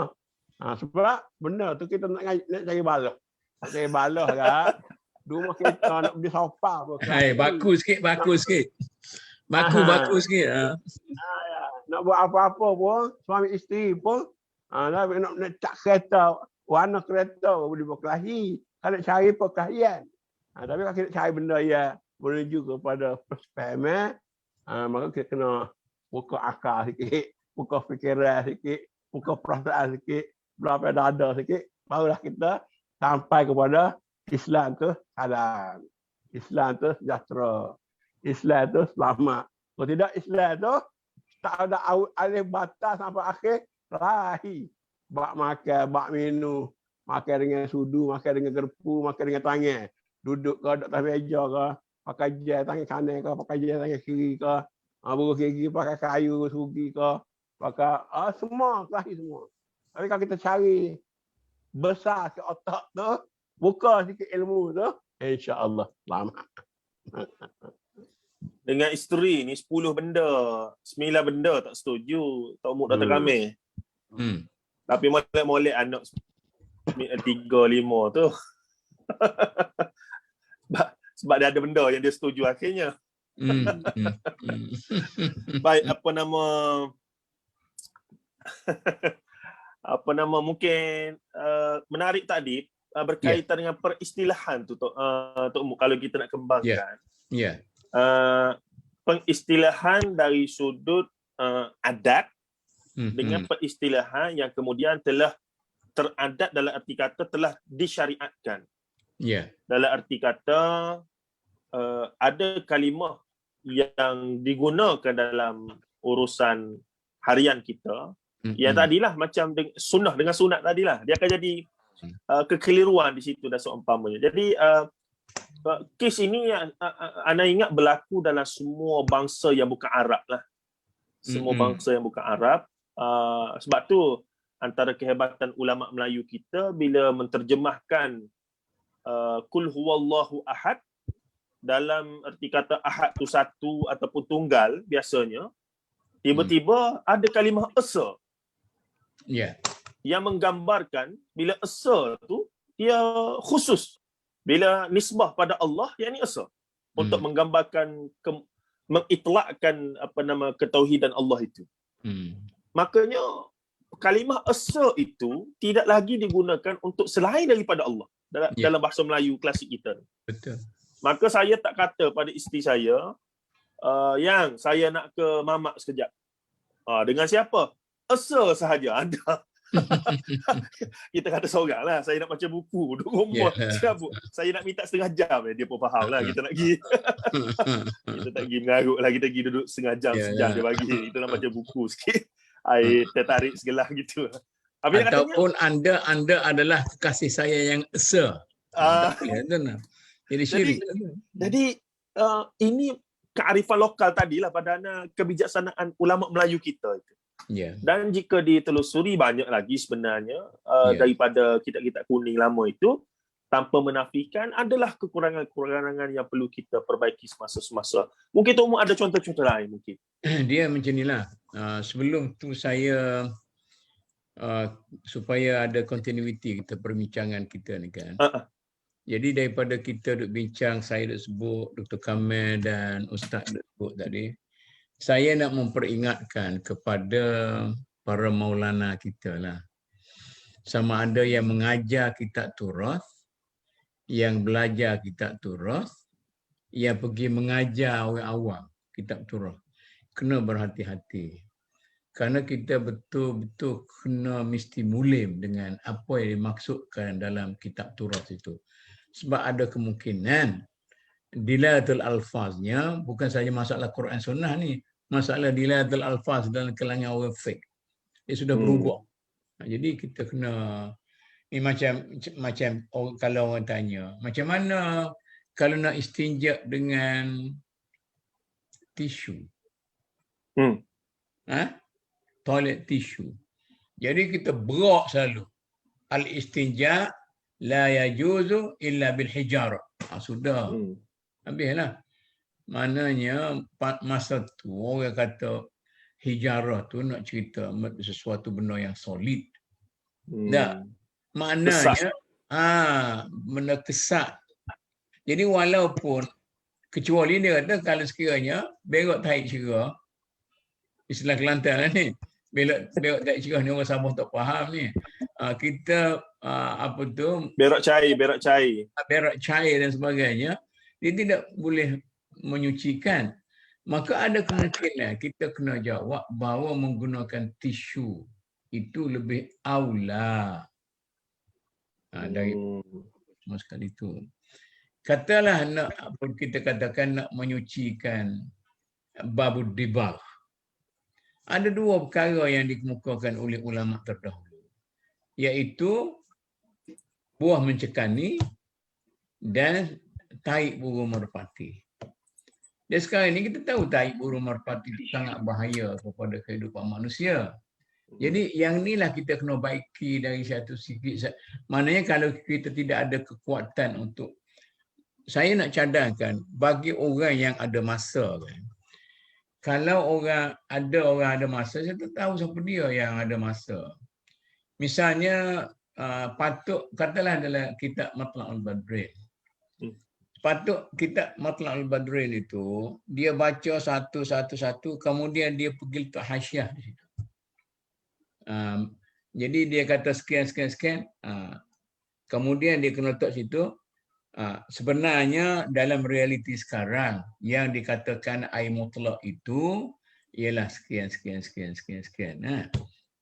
Speaker 4: Sebab benda tu kita nak cari balas. Cari balas kan. Rumah kita nak beli sofa pun.
Speaker 2: Baku sikit. Baku sikit.
Speaker 4: Nak buat apa-apa pun, suami isteri pun nak cak kereta, warna kereta boleh berkelahi. Kalau nak cari perkelahian. Tapi kalau kita cari benda yang menuju kepada persefahaman, maka kita kena buka akal sikit, buka fikiran sikit, buka perasaan sikit, berapa dada sikit, barulah kita sampai kepada Islam tu salam. Islam tu sejahtera. Islam tu selamat. Kalau tidak Islam tu tak ada alih batas sampai akhir rahi. Bak makan, bak minum, makan dengan sudu, makan dengan gerpu, makan dengan tangan. Duduk ke atas meja ke, pakai jel tangan kanan ke, pakai jel tangan kiri ke, buruk gigi pakai kayu sugi ke, pakai semua kelahi semua. Tapi kalau kita cari besar ke otak tu, buka sikit ilmu tu, insya-Allah selamat.
Speaker 1: Dengan isteri ni 10 benda, 9 benda tak setuju, tak umur datang kami. Tapi molek-molek anak 3, 5 tu. Sebab dia ada benda yang dia setuju akhirnya. Baik, apa nama mungkin menarik tadi berkaitan dengan peristilahan tu Tok Mu, kalau kita nak kembangkan. Pengistilahan dari sudut adat dengan peristilahan yang kemudian telah teradat dalam arti kata telah disyariatkan. Dalam arti kata ada kalimah yang digunakan dalam urusan harian kita. Yang tadilah macam sunnah dengan sunat tadilah. Dia akan jadi kekeliruan di situ dan seumpamanya. Jadi kes ini ana ingat berlaku dalam semua bangsa yang bukan Arab lah. Semua bangsa yang bukan Arab. Sebab tu antara kehebatan ulama Melayu kita bila menterjemahkan kul huwallahu ahad, dalam erti kata ahad tu satu ataupun tunggal biasanya, tiba-tiba ada kalimah esa. Yang menggambarkan bila esa tu dia khusus. Bila nisbah pada Allah, yang ni esa. Untuk menggambarkan mengitlakkan ketauhidan Allah itu. Makanya kalimah esa itu tidak lagi digunakan untuk selain daripada Allah dalam bahasa Melayu klasik kita.
Speaker 2: Betul.
Speaker 1: Maka saya tak kata pada isteri saya, yang saya nak ke mamak sekejap. Dengan siapa? Esa sahaja ada. Kita kata seorang lah, saya nak baca buku, duduk rumah. Saya nak minta setengah jam, dia pun faham lah. Kita nak pergi. Kita tak pergi mengarut lah, kita pergi duduk setengah jam, sejam dia bagi. Kita nak baca buku sikit. Tertarik segelah gitu.
Speaker 2: Ataupun anda adalah kekasih saya yang esa.
Speaker 1: Jadi ini kearifan lokal tadilah padana kebijaksanaan ulama Melayu kita itu. Dan jika ditelusuri banyak lagi sebenarnya daripada kitab-kitab kuning lama itu, tanpa menafikan adalah kekurangan-kekurangan yang perlu kita perbaiki semasa-semasa. Mungkin Tok Mu ada contoh-contoh lain mungkin.
Speaker 2: Dia macam inilah. Sebelum tu saya supaya ada continuity kita perbincangan kita ni kan. Jadi daripada kita duk bincang, saya duk sebut, Dr. Kamil dan Ustaz duk sebut tadi, saya nak memperingatkan kepada para maulana kita lah. Sama ada yang mengajar kitab Turath, yang belajar kitab Turath, yang pergi mengajar orang awam kitab Turath. Kena berhati-hati. Kerana kita betul-betul kena mesti mulim dengan apa yang dimaksudkan dalam kitab Turath itu. Sebab ada kemungkinan dilalatul alfaznya bukan saja masalah Quran Sunnah ni, masalah dilalatul alfaz dalam kalangan orang fake. Dia sudah berubah. Jadi kita kena ni macam kalau orang tanya, macam mana kalau nak istinja dengan tisu? Toilet tisu. Jadi kita berak selalu. Al-istinja la yajuzu illa bil hijarah. Sudah. Habislah. Maknanya masa tu orang kata hijarah tu nak cerita sesuatu benda yang solid. Tak. Maknanya benda kesat. Jadi walaupun kecuali dia kata kalau sekiranya berak tahi cerah, istilah Kelantan lah ni, berak tahi cerah ni orang Sabah tak faham ni. Kita apa tu,
Speaker 1: berak cair dan sebagainya, dia tidak boleh menyucikan. Maka ada kemungkinan kita kena jawab bahawa menggunakan tisu itu lebih aula dari semua sekali itu. Katalah nak kita katakan nak menyucikan babud dibagh. Ada dua perkara yang dikemukakan oleh ulama terdahulu, iaitu buah mencekani dan tahi burung merpati. Dan sekarang ini kita tahu tahi burung merpati itu sangat bahaya kepada kehidupan manusia. Jadi yang inilah kita kena baiki dari satu segi. Maknanya kalau kita tidak ada kekuatan untuk, saya nak cadangkan bagi orang yang ada masa kan. Kalau orang ada masa, saya tak tahu siapa dia yang ada masa. Misalnya patut katalah dalam kitab Matla'ul Badrin. Patut kitab Matla'ul Badrin itu dia baca satu, kemudian dia pergi letak hasyiah di situ. Jadi dia kata sekian. Kemudian dia kena letak situ. Sebenarnya dalam realiti sekarang yang dikatakan air mutlak itu ialah sekian.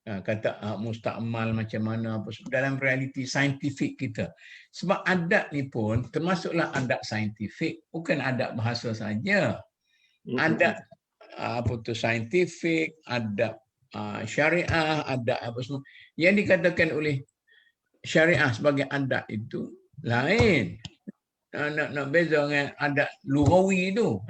Speaker 1: Kata musta'mal macam mana apa dalam realiti saintifik kita. Sebab adat ni pun termasuklah adat saintifik, bukan adat bahasa saja. Adat saintifik, adat syariah, adat apa semua yang dikatakan oleh syariah sebagai adat itu lain. Nak beza dengan adat lughawi itu.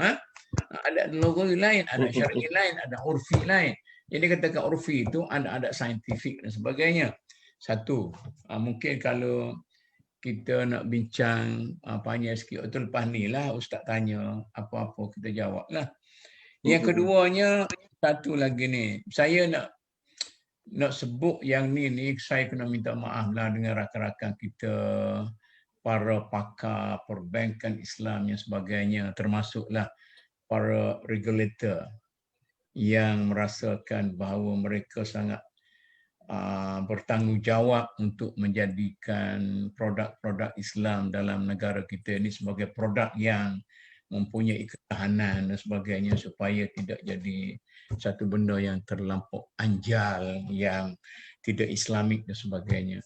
Speaker 1: Adat lughawi lain, adat syar'i lain, adat urfi lain. Jadi katakan urfi itu ada adat saintifik dan sebagainya. Satu, mungkin kalau kita nak bincang panjang sikit, lepas ni lah Ustaz tanya apa-apa kita jawab lah. Yang keduanya, satu lagi ni, saya nak sebut yang ni saya kena minta maaf lah dengan rakan-rakan kita, para pakar perbankan Islam yang sebagainya, termasuklah para regulator yang merasakan bahawa mereka sangat bertanggungjawab untuk menjadikan produk-produk Islam dalam negara kita ini sebagai produk yang mempunyai ketahanan dan sebagainya supaya tidak jadi satu benda yang terlampau anjal yang
Speaker 2: tidak Islamik dan sebagainya.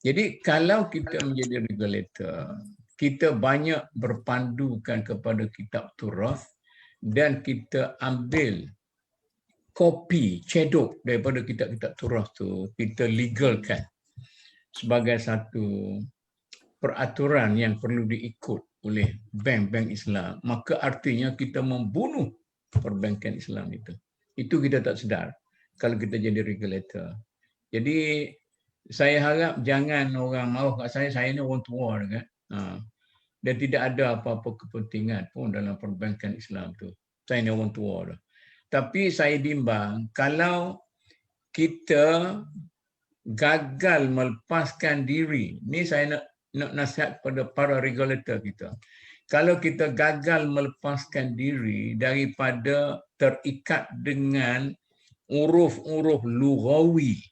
Speaker 2: Jadi kalau kita menjadi regulator, kita banyak berpandukan kepada kitab Turath dan kita ambil kopi, cedok daripada kitab-kitab Turath tu, kita legalkan sebagai satu peraturan yang perlu diikut oleh bank-bank Islam, maka artinya kita membunuh perbankan Islam itu. Itu kita tak sedar kalau kita jadi regulator. Jadi saya harap jangan orang mahu kat saya ni orang tua kan. Dan tidak ada apa-apa kepentingan pun dalam perbankan Islam tu. Saya ni orang tua dah. Tapi saya bimbang kalau kita gagal melepaskan diri. Ni saya nak nasihat kepada para regulator kita. Kalau kita gagal melepaskan diri daripada terikat dengan huruf-huruf lughawi,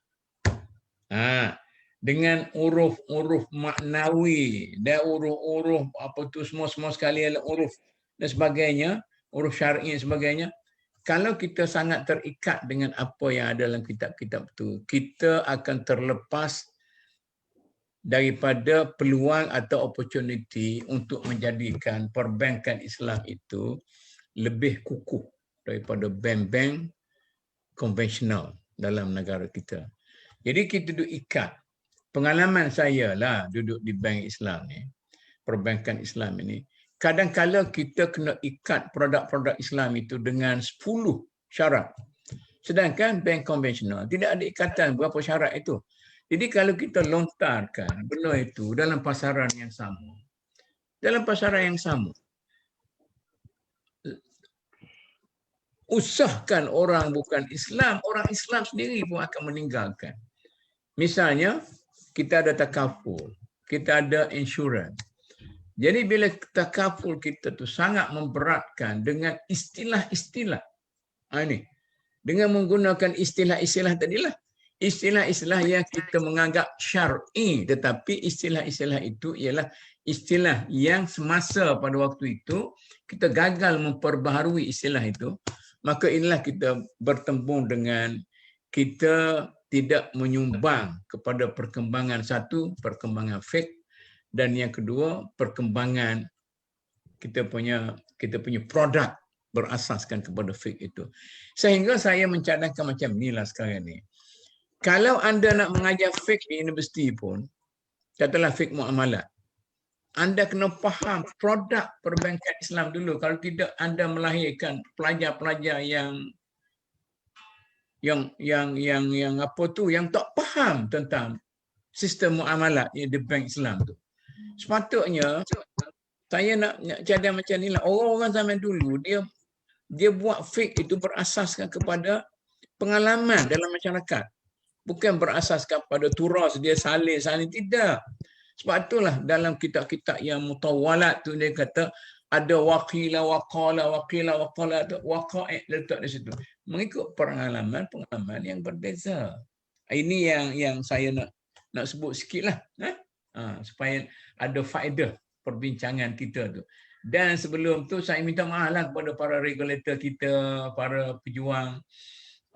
Speaker 2: dengan huruf-huruf maknawi dan huruf-huruf apa tu semua sekali huruf dan sebagainya, huruf syar'i dan sebagainya. Kalau kita sangat terikat dengan apa yang ada dalam kitab-kitab tu, kita akan terlepas daripada peluang atau opportunity untuk menjadikan perbankan Islam itu lebih kukuh daripada bank-bank konvensional dalam negara kita. Jadi kita duduk ikat. Pengalaman saya lah duduk di bank Islam ni, perbankan Islam ini, kadang-kadang kita kena ikat produk-produk Islam itu dengan 10 syarat. Sedangkan bank konvensional tidak ada ikatan berapa syarat itu. Jadi kalau kita lontarkan benda itu dalam pasaran yang sama, usahkan orang bukan Islam, orang Islam sendiri pun akan meninggalkan. Misalnya, kita ada takaful, kita ada insurans. Jadi bila takaful kita tu sangat memberatkan dengan istilah-istilah. Ini dengan menggunakan istilah-istilah tadilah. Istilah-istilah yang kita menganggap syar'i, tetapi istilah-istilah itu ialah istilah yang semasa pada waktu itu kita gagal memperbaharui istilah itu, maka inilah kita bertembung dengan kita tidak menyumbang kepada perkembangan, satu, perkembangan fiqh, dan yang kedua, perkembangan kita punya produk berasaskan kepada fiqh itu. Sehingga saya mencadangkan macam inilah sekarang ni. Kalau anda nak mengajar fiqh di universiti pun, katalah fiqh muamalat, anda kena faham produk perbankan Islam dulu. Kalau tidak, anda melahirkan pelajar-pelajar yang apa tu, yang tak faham tentang sistem muamalat di bank Islam tu. Sepatutnya saya nak cadang macam ni lah. Orang-orang zaman dulu dia buat fiqh itu berasaskan kepada pengalaman dalam masyarakat. Bukan berasaskan pada turas dia salin tidak. Sebab itulah dalam kitab-kitab yang mutawalat tu dia kata ada waqila waqala tu waqa'i letak di situ. Mengikut pengalaman yang berbeza. Ini yang saya nak sebut sikitlah, supaya ada faedah perbincangan kita tu. Dan sebelum tu saya minta maaf lah kepada para regulator kita, para pejuang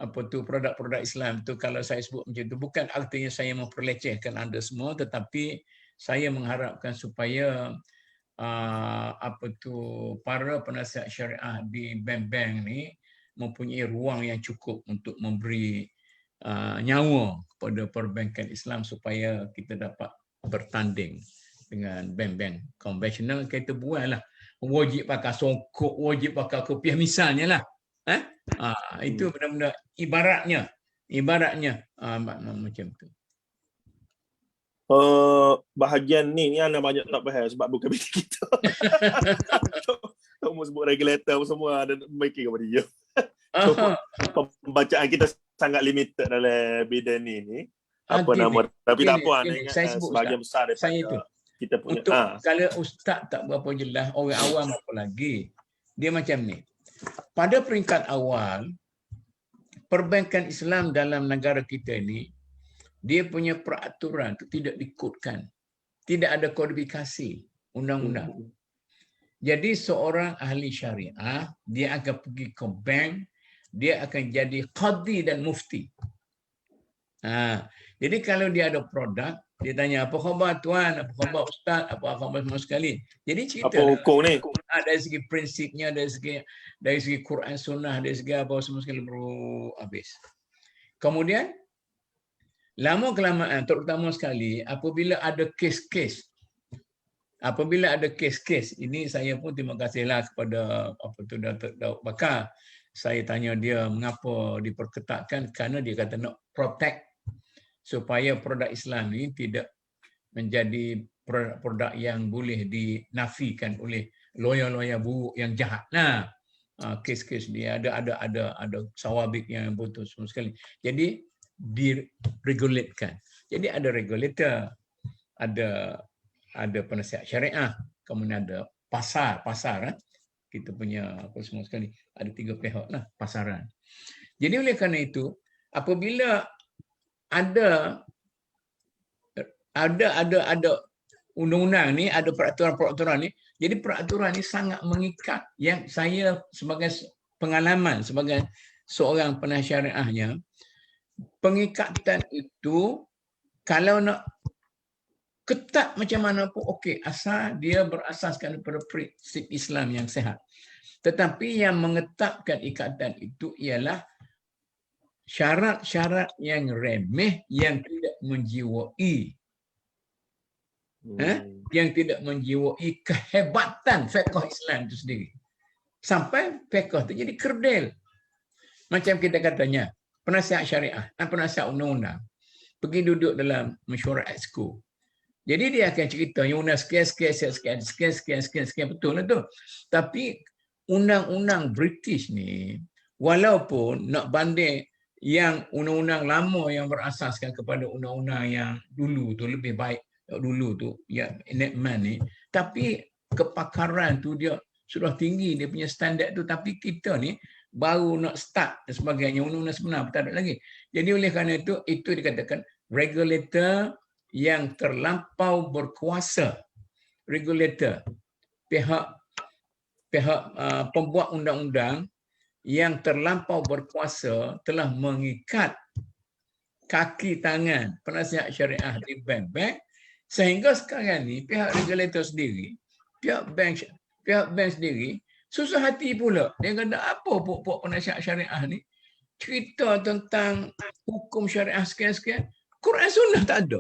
Speaker 2: produk-produk Islam tu. Kalau saya sebut macam tu bukan artinya saya memperlecehkan anda semua, tetapi saya mengharapkan supaya para penasihat syariah di bank-bank ni mempunyai ruang yang cukup untuk memberi nyawa kepada perbankan Islam supaya kita dapat bertanding dengan bank-bank konvensional. Kita buatlah wajib pakai songkok, wajib pakai kopiah misalnya lah. Itu benar-benar ibaratnya macam tu.
Speaker 1: Bahagian ni anda banyak tak faham sebab bukan bidang kita. Kamu sebut regulator semua ada making kepada dia. Pembacaan kita sangat limited dalam bidang ni. Tapi tak apa, sebahagian besar daripada kita punya.
Speaker 2: Kalau ustaz tak berapa jelas, orang awam apa lagi. Dia macam ni. Pada peringkat awal, perbankan Islam dalam negara kita ini, dia punya peraturan itu tidak diikutkan. Tidak ada kodifikasi undang-undang. Jadi seorang ahli syariah, dia akan pergi ke bank, dia akan jadi qadi dan mufti. Jadi kalau dia ada produk, dia tanya apa khabar tuan, apa khabar ustaz, apa khabar semua sekali. Jadi cerita
Speaker 1: Apa hukum ni?
Speaker 2: Dari segi prinsipnya, dari segi Quran Sunnah, dari segi apa semua sekali baru habis. Kemudian lama kelamaan, terutama sekali apabila ada kes-kes. Ini saya pun terima kasihlah kepada Datuk Daud Bakar. Saya tanya dia mengapa diperketatkan, kerana dia kata nak protect supaya produk Islam ini tidak menjadi produk yang boleh dinafikan oleh lawyer-lawyer buruk yang jahat. Nah, kes-kes dia ada sawabik yang putus semua sekali. Jadi diregulatekan. Jadi ada regulator, ada penasihat syariah, kemudian ada pasar kita punya apa semua sekali. Ada 3 pihak lah pasaran. Jadi oleh kerana itu, apabila ada undang-undang ni, ada peraturan-peraturan ni, jadi peraturan ni sangat mengikat. Yang saya sebagai pengalaman sebagai seorang penasihat syariahnya, pengikatan itu kalau nak ketat macam mana pun okey, asal dia berasaskan pada prinsip Islam yang sihat. Tetapi yang mengetapkan ikatan itu ialah syarat-syarat yang remeh, yang tidak menjiwai kehebatan fiqh Islam itu sendiri. Sampai fiqh itu jadi kerdil. Macam kita katanya, penasihat syariah dan penasihat undang-undang pergi duduk dalam mesyuarat exco. Jadi dia akan cerita yang undang sekian betul lah tu. Tapi undang-undang British ni, walaupun nak banding yang undang-undang lama yang berasaskan kepada undang-undang yang dulu tu lebih baik dulu tu, ya enactment ni, tapi kepakaran tu dia sudah tinggi, dia punya standard tu, tapi kita ni baru nak start dan sebagainya, undang-undang sebenar tak ada lagi. Jadi oleh kerana itu dikatakan regulator yang terlampau berkuasa. Regulator, pihak pembuat undang-undang yang terlampau berkuasa telah mengikat kaki tangan penasihat syariah di bank-bank, sehingga sekarang ni pihak regulator sendiri, pihak bank sendiri susah hati pula. Dia kata apa pokok penasihat syariah ni cerita tentang hukum syariah sekian-sekian, Quran Sunnah tak ada.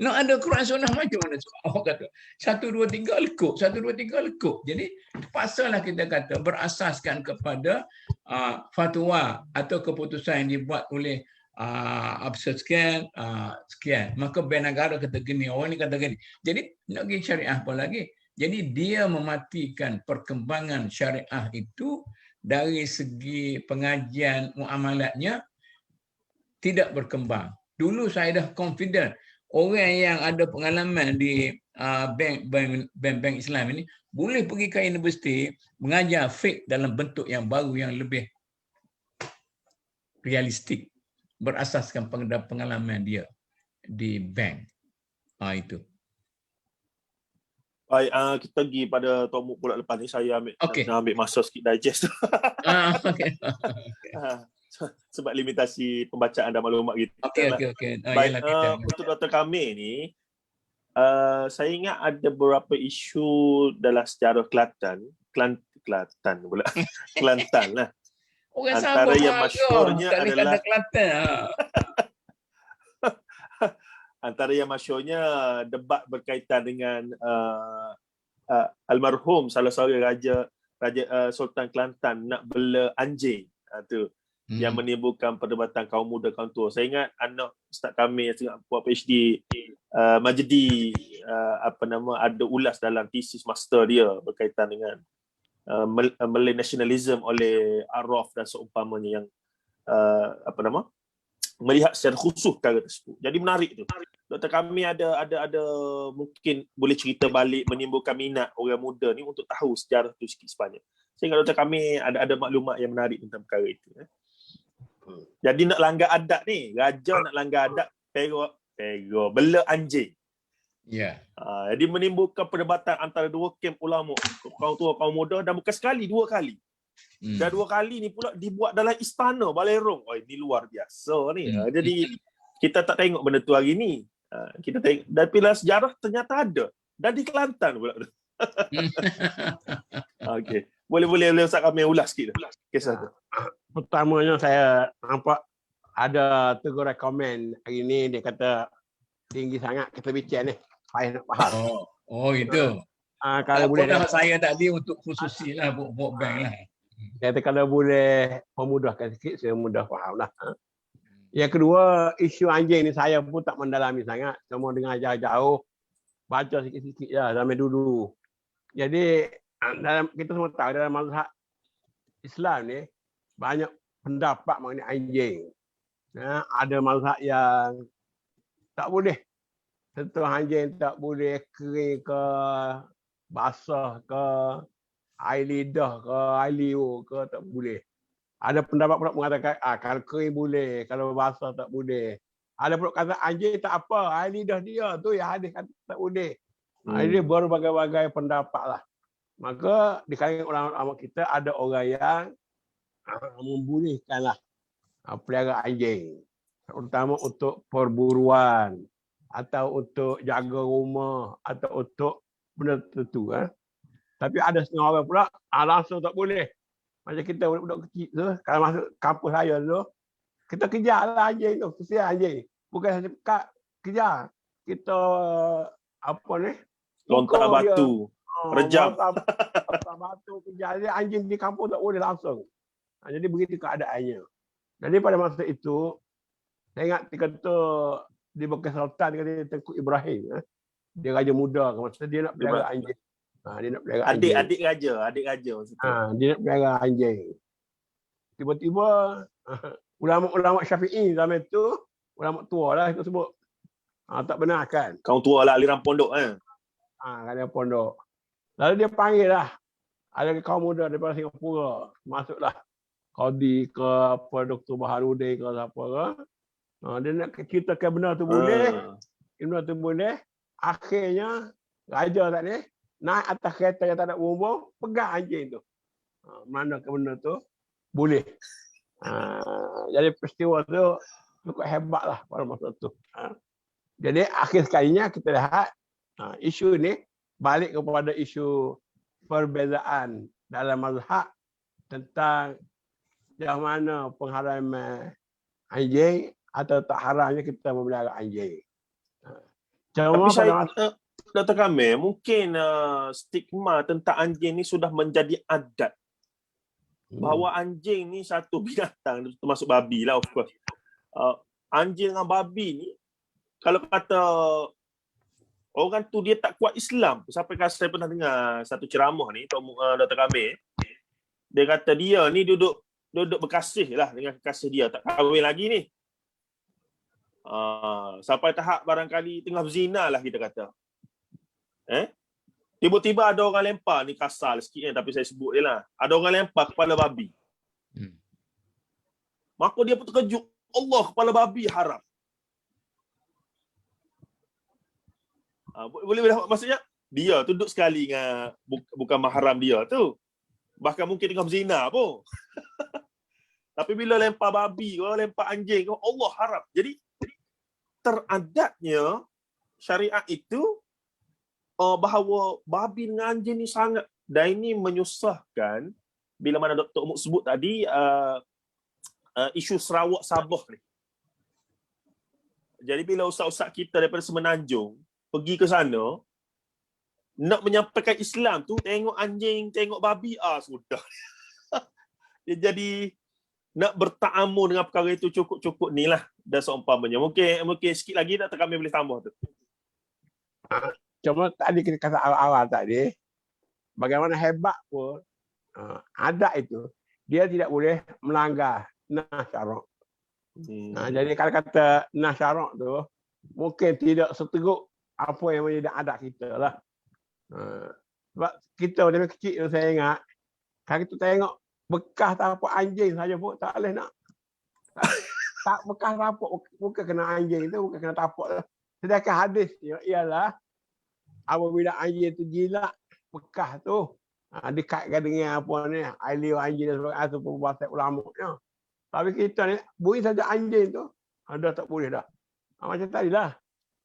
Speaker 2: Nak ada Quran Sunnah macam mana? Awak kata 1, 2, 3 lekuk, 1, 2, 3 lekuk. Jadi terpaksalah kita kata berasaskan kepada fatwa atau keputusan yang dibuat oleh sekian. Maka bank negara kata gini, orang ni kata gini. Jadi nak pergi syariah apa lagi? Jadi dia mematikan perkembangan syariah itu dari segi pengajian muamalatnya tidak berkembang. Dulu saya dah confident orang yang ada pengalaman di bank Islam ini boleh pergi ke universiti mengajar fiqh dalam bentuk yang baru, yang lebih realistik berasaskan pengalaman dia di bank. Itu.
Speaker 1: Baik, kita pergi pada Tomuk pula lepas ni. Saya ambil masa sikit digest.
Speaker 2: Okay.
Speaker 1: Sebab limitasi pembacaan dan maklumat kita.
Speaker 2: Okey.
Speaker 1: Baik, untuk Dr. Kamil ni, saya ingat ada beberapa isu dalam sejarah Kelantan pula. Kelantan lah.
Speaker 2: Orang
Speaker 1: antara yang masyhurnya adalah antara yang masyhurnya debat berkaitan dengan almarhum salah seorang raja Sultan Kelantan nak bela anjing tu. Yang menimbulkan perdebatan kaum muda, kaum tua. Saya ingat anak Ustaz Kamil yang tengah buat PhD Majdi ada ulas dalam thesis master dia berkaitan dengan Malay nationalism oleh Araf dan seumpamanya yang melihat secara khusus perkara tersebut. Jadi menarik tu. Dr. Kamil ada mungkin boleh cerita balik, menimbulkan minat orang muda ni untuk tahu sejarah tu sikit sebanyak. Saya ingat Dr. Kamil ada maklumat yang menarik tentang perkara itu. Jadi nak langgar adat ni, raja nak langgar adat, pero bela anjing.
Speaker 2: Ya.
Speaker 1: Jadi menimbulkan perdebatan antara dua kem ulama, kaum tua, kaum muda, dan bukan sekali, 2 kali. Dan 2 kali ni pula dibuat dalam istana Balerong. Ini luar biasa ni. Jadi kita tak tengok benda tu hari ni. Kita tengok, dan bila sejarah ternyata ada. Dan di Kelantan pula. Okey. Boleh Ustaz kami ulas sikit kisah tu.
Speaker 4: Pertamanya saya nampak ada teguran komen hari ni, dia kata tinggi sangat kita bincang ni. Saya nak faham.
Speaker 2: Oh itu.
Speaker 4: Kalau boleh
Speaker 2: saya tadi untuk khususi lah buat bank lah.
Speaker 4: Dia kata kalau boleh memudahkan sikit, saya mudah faham lah. Yang kedua, isu anjing ni saya pun tak mendalami sangat. Cuma dengar jauh-jauh, baca sikit-sikit lah sampai dulu. Jadi, kita semua tahu dalam mazhab Islam ni, banyak pendapat mengenai anjing. Ada mazhab yang tak boleh sentuh anjing, tak boleh kering ke, basah ke, air lidah ke, air liur ke, tak boleh. Ada pendapat pula mengatakan kalau kering boleh, kalau basah tak boleh. Ada pula kata anjing tak apa, air lidah dia tu yang hadis kata tak boleh. Ini berbagai-bagai pendapat lah. Maka di kalangan ulama kita ada orang yang membolehkanlah pelihara anjing. Terutama untuk perburuan atau untuk jaga rumah atau untuk benda tertentu. Tapi ada setengah orang pula langsung tak boleh. Macam kita budak kecil tu, kalau masuk kampus saya tu, kita kejarlah anjing tu, kesian anjing. Bukan saja pekat, kejar. Kita apa ni?
Speaker 1: Lontar batu, rejam.
Speaker 4: Lontar batu, kejar. Jadi anjing di kampung tak boleh langsung. Jadi begitu keadaannya. Jadi pada masa itu, saya ingat kata di Bekas Sultan, kata Tengku Ibrahim. Dia raja muda, masa dia nak pelihara anjing. Dia nak pelihara anjing.
Speaker 1: Adik raja.
Speaker 4: Dia nak pelihara anjing. Tiba-tiba ulama-ulama Syafi'i zaman itu, ulama tua lah kita sebut. Tak benarkan.
Speaker 1: Kau tua lah aliran pondok
Speaker 4: Aliran pondok. Lalu dia panggil lah. Ada kaum muda daripada Singapura. Masuklah. Qadi ke apa, Dr. Baharudin ke apa ke. Dia nak ceritakan benda tu boleh. Benda tu boleh. Akhirnya, raja tak ni, naik atas kereta yang tak ada bumbung, pegang anjing tu. Menandakan benda tu boleh. Jadi peristiwa tu cukup hebat lah pada masa tu. Jadi akhir sekalinya kita lihat isu ni balik kepada isu perbezaan dalam mazhab tentang yang mana pengharaman anjing atau tak haramnya kita memelihara anjing.
Speaker 1: Tapi saya, Dr. Kamil, mungkin stigma tentang anjing ni sudah menjadi adat. Bahawa anjing ni satu binatang, termasuk babi lah of course. Anjing dengan babi ni, kalau kata orang tu dia tak kuat Islam. Sampai saya pernah dengar satu ceramah ni, Dr. Kamil. Dia kata dia ni duduk berkasih lah dengan kekasih dia. Tak kahwin lagi ni. Sampai tahap barangkali tengah berzina lah kita kata. Tiba-tiba ada orang lempar, ni kasar sikit tapi saya sebut je lah. Ada orang lempar kepala babi. Maka dia pun terkejut. Allah, kepala babi haram. Boleh maksudnya dia tu duduk sekali dengan bukan mahram dia tu. Bahkan mungkin tengah berzina pun. Tapi bila lempar babi, lempar anjing, Allah haram. Jadi teradatnya syariat itu bahawa babi dengan anjing ni sangat, dan ini menyusahkan bila mana Dr. Umuk sebut tadi isu Sarawak Sabah ni. Jadi bila ustaz-ustaz kita daripada Semenanjung pergi ke sana nak menyampaikan Islam tu, tengok anjing, tengok babi, sudah. Dia jadi nak bertaamul dengan perkara itu cukup-cukup ni lah dan seumpamanya. Mungkin sikit lagi Dr. Kamil boleh tambah tu.
Speaker 4: Cuma tadi kita kata awal-awal tadi, bagaimana hebat pun adat itu, dia tidak boleh melanggar nas syarak. Jadi kalau kata nas syarak tu, mungkin tidak seteruk apa yang menjadi adat kita lah. Sebab kita dari kecil saya ingat, kalau kita tengok bekas tapak anjing saja pun tak boleh nak. Tak bekas tapak, bukan kena anjing tu, bukan kena tapak tu. Sedangkan hadis ialah apabila anjing itu jilat bekas tu, dikaitkan dengan apa ni, air liur anjing dan sebagainya, ataupun bahasa ulama. Tapi kita ni, bunyi saja anjing tu, dah tak boleh dah. Macam tadi lah.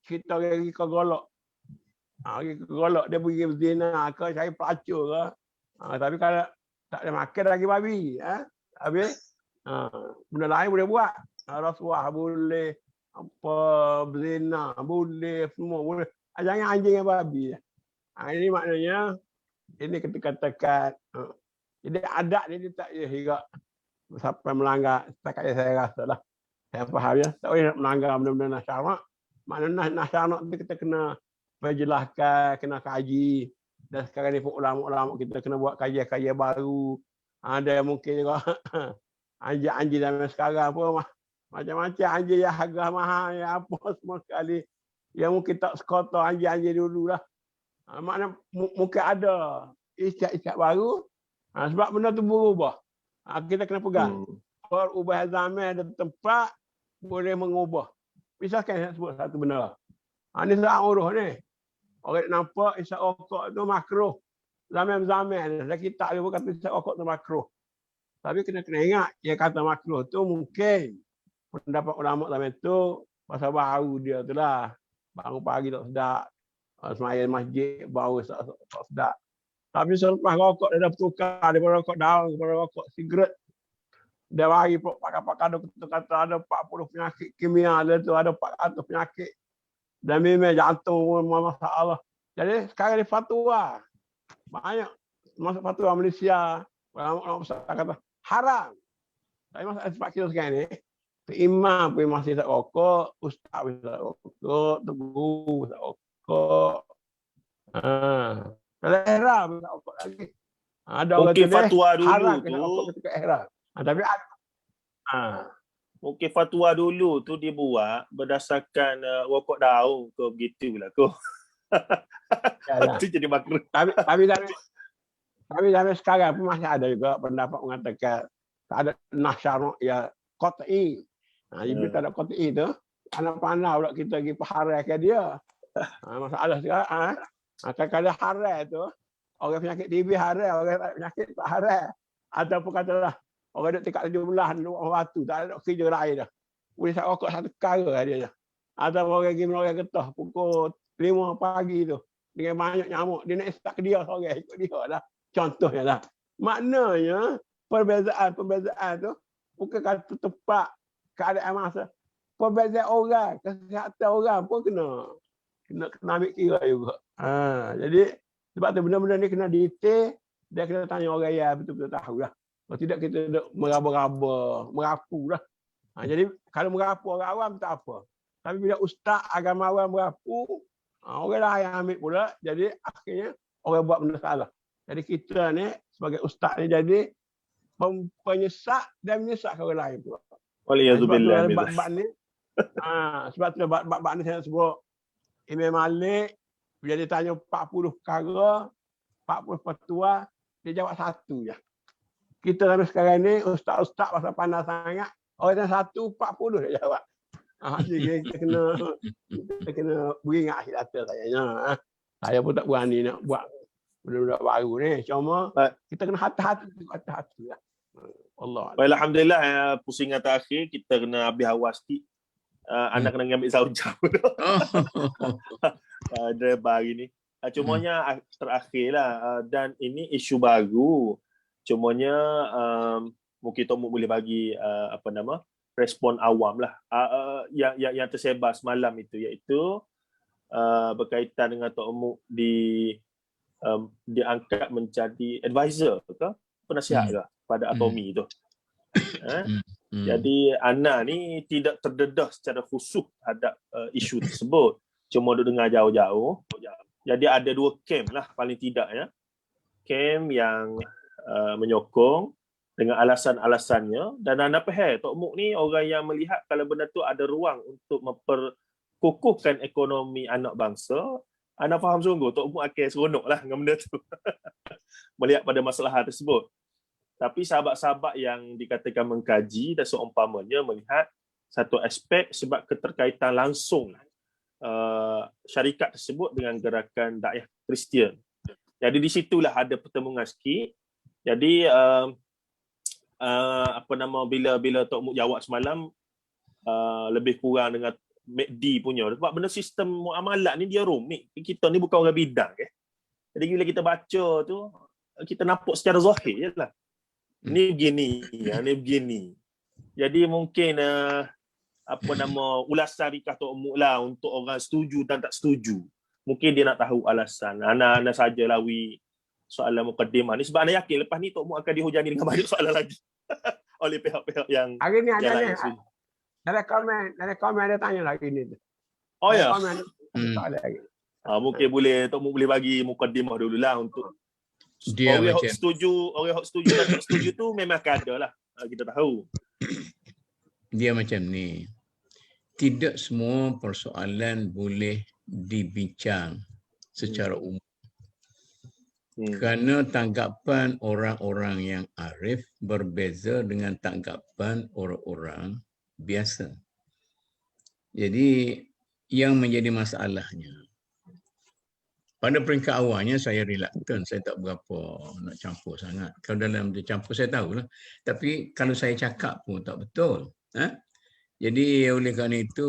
Speaker 4: Cerita orang pergi ke golok. Pergi ke golok, dia pergi berzina ke, cari pelacur ke. Tapi kalau tak ada makan lagi babi. Habis, benda lain boleh buat. Rasuah boleh, apa berzina boleh, semua boleh. Jangan anjing dan babi. Ini maknanya, ini kita katakan, jadi adat ni dia tak boleh hingga sampai melanggar. Setakat saya rasa lah. Saya faham ya. Tak boleh nak melanggar benda-benda nasyarak. Maknanya nasyarak tu kita kena perjelaskan, kena kaji. Dan sekarang ni pun ulama-ulama kita kena buat kajian-kajian baru. Ada yang mungkin juga anjing-anjing zaman sekarang pun macam-macam anjing yang harga mahal, yang apa semua sekali. Yang mungkin tak sekota anjing-anjing dulu lah. Maknanya mungkin ada istiak-istiak baru. Sebab benda tu berubah. Kita kena pegang. Perubah zaman dan tempat boleh mengubah. Misalkan saya sebut satu benda. Ini soal uruh ni. Orang nampak isap rokok tu makruh. Zaman-zaman ni. Kita tak boleh kata isap rokok tu makruh. Tapi kena ingat, yang kata makruh tu mungkin pendapat ulama zaman tu pasal baru dia tu lah. Bangun pagi tak sedap. Semayang masjid bau tak sedap. Tapi selepas rokok dia dah bertukar daripada rokok daun kepada rokok sigaret. Dia bagi pakar-pakar kata ada 40 penyakit kimia dia tu, ada 400 penyakit. Dan memang jantung masalah. Jadi sekarang ni fatwa. Banyak masuk fatwa Malaysia. Orang besar kata haram. Tapi masalah sebab kita sekarang ni, imam pun masih tak rokok, ustaz pun tak rokok, guru tak rokok. Ihram pun tak rokok lagi. Ada orang
Speaker 1: mungkin fatwa dulu
Speaker 4: haram
Speaker 1: tu.
Speaker 4: kena rokok ketika ihram. Tapi
Speaker 1: mungkin fatwa dulu tu dibuat berdasarkan rokok daun ke begitulah kau. Itu jadi makruh.
Speaker 4: Tapi sampai sekarang pun masih ada juga pendapat mengatakan tak ada nasyarak ya qat'i. Bila tak ada qat'i tu, anak pandai pula kita pergi paharaikan dia. Masalah sekarang, kalau harai tu, orang penyakit TB harai, orang penyakit tak harai. Ataupun katalah, orang duduk tingkat 17, duduk waktu, tak ada kerja lain dah. Boleh sak rokok satu perkara dia je. Ataupun orang pergi menolong getah pukul 5 pagi tu, dengan banyak nyamuk, dia nak start ke dia seorang, ikut dia lah. Contohnya lah. Maknanya, perbezaan tu, bukan kata tepat keadaan masa. Perbezaan orang, kesihatan orang pun kena ambil kira juga. Jadi, sebab tu benda-benda ni kena detail, dia kena tanya orang yang betul-betul tahu lah. Kalau tidak, kita meraba-raba, merapu lah. Jadi, kalau merapu orang awam, tak apa. Tapi bila ustaz agama awam merapu, orang lain yang ambil pula, jadi akhirnya orang buat benda salah. Jadi kita ni, sebagai ustaz ni, jadi penyesat dan menyesatkan orang lain pula.
Speaker 1: Waliyazubillah.
Speaker 4: Sebab tu bab ni saya sebut Imam Malik bila dia tanya 40 perkara, 40 fatwa, dia jawab satu je. Kita sampai sekarang ni ustaz-ustaz pasal pandai sangat, orang yang 140 dia jawab. Jadi kita kena beringat akhir data sayanya. Saya pun tak berani nak buat benda-benda baru ni. Cuma kita kena hati-hati lah. Allah.
Speaker 1: Alhamdulillah, pusingan terakhir kita kena habis awal sikit. Anak kena ambil sahur jam. Driver hari ni. Cumanya terakhir lah. Dan ini isu baru. Cumanya mungkin Tomuk boleh bagi respon awam lah. Yang tersebar semalam itu, iaitu berkaitan dengan Tomuk diangkat menjadi advisor ke? Penasihat ke pada Atomi tu. Jadi Ana ni tidak terdedah secara khusus terhadap isu tersebut. Cuma duduk dengar jauh-jauh. Jadi ada dua camp lah paling tidak ya. Camp yang menyokong dengan alasan-alasannya, dan Ana faham Tok Muk ni orang yang melihat kalau benda tu ada ruang untuk memperkukuhkan ekonomi anak bangsa. Ana faham sungguh Tok Muk akan seronok lah dengan benda tu. Melihat pada masalah tersebut. Tapi sahabat-sahabat yang dikatakan mengkaji dan seumpamanya melihat satu aspek sebab keterkaitan langsung syarikat tersebut dengan gerakan dakwah Kristian. Jadi di situlah ada pertemuan sikit. Jadi bila Tok Muk jawab semalam lebih kurang dengan MACD punya. Sebab benda sistem muamalat ni dia rumit. Kita ni bukan orang bidang. Jadi bila kita baca tu, kita nampak secara zahir je lah. Ni begini, ni begini. Jadi mungkin ulasan Rikah Tok Muk lah untuk orang setuju dan tak setuju. Mungkin dia nak tahu alasan. Ana saja lawi soalan mukaddimah ni sebab ana yakin lepas ni Tok Muk akan dihujani dengan banyak soalan lagi oleh pihak-pihak yang
Speaker 3: Hari ni
Speaker 1: yang
Speaker 3: ada
Speaker 1: lain.
Speaker 3: dalam komen ada tanya lagi ni.
Speaker 1: Oh ya.
Speaker 3: Komen ada lagi.
Speaker 1: Mungkin boleh Tok Muk boleh bagi mukaddimah dululah untuk
Speaker 2: Dia
Speaker 1: orang
Speaker 2: macam
Speaker 1: yang setuju dan tak setuju tu memang akan ada lah. Kita tahu.
Speaker 2: dia macam ni. Tidak semua persoalan boleh dibincang secara umum. Kerana tanggapan orang-orang yang arif berbeza dengan tanggapan orang-orang biasa. Jadi yang menjadi masalahnya, pada peringkat awalnya saya reluctant, saya tak berapa nak campur sangat. Kalau dalam dia campur saya tahulah. Tapi kalau saya cakap pun tak betul. Jadi oleh kerana itu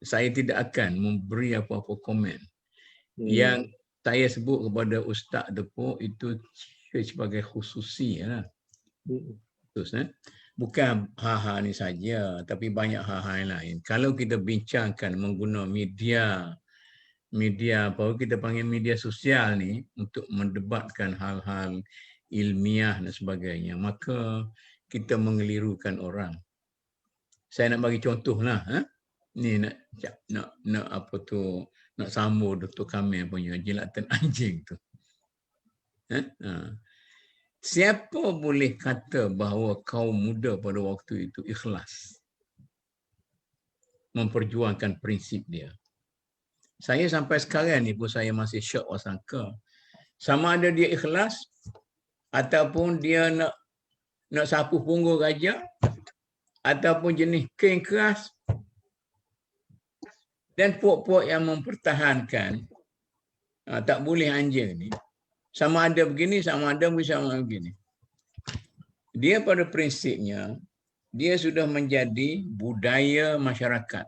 Speaker 2: saya tidak akan memberi apa-apa komen. Yang saya sebut kepada Ustaz Depok itu sebagai khususi lah. Bukan hal-hal ni saja, tapi banyak hal-hal lain. Kalau kita bincangkan menggunakan media apa kita panggil media sosial ni untuk mendebatkan hal-hal ilmiah dan sebagainya, maka kita mengelirukan orang. Saya nak bagi contoh lah. Ni nak apa tu, nak sambung Dr. Kamil punya jilatan anjing tu. Siapa boleh kata bahawa kaum muda pada waktu itu ikhlas memperjuangkan prinsip dia? Saya sampai sekarang ni pun saya masih syok wasangka. Sama ada dia ikhlas ataupun dia nak sapu punggung gajah ataupun jenis kain keras, dan puak-puak yang mempertahankan tak boleh anjing ni sama ada begini, sama ada begini. Dia pada prinsipnya dia sudah menjadi budaya masyarakat.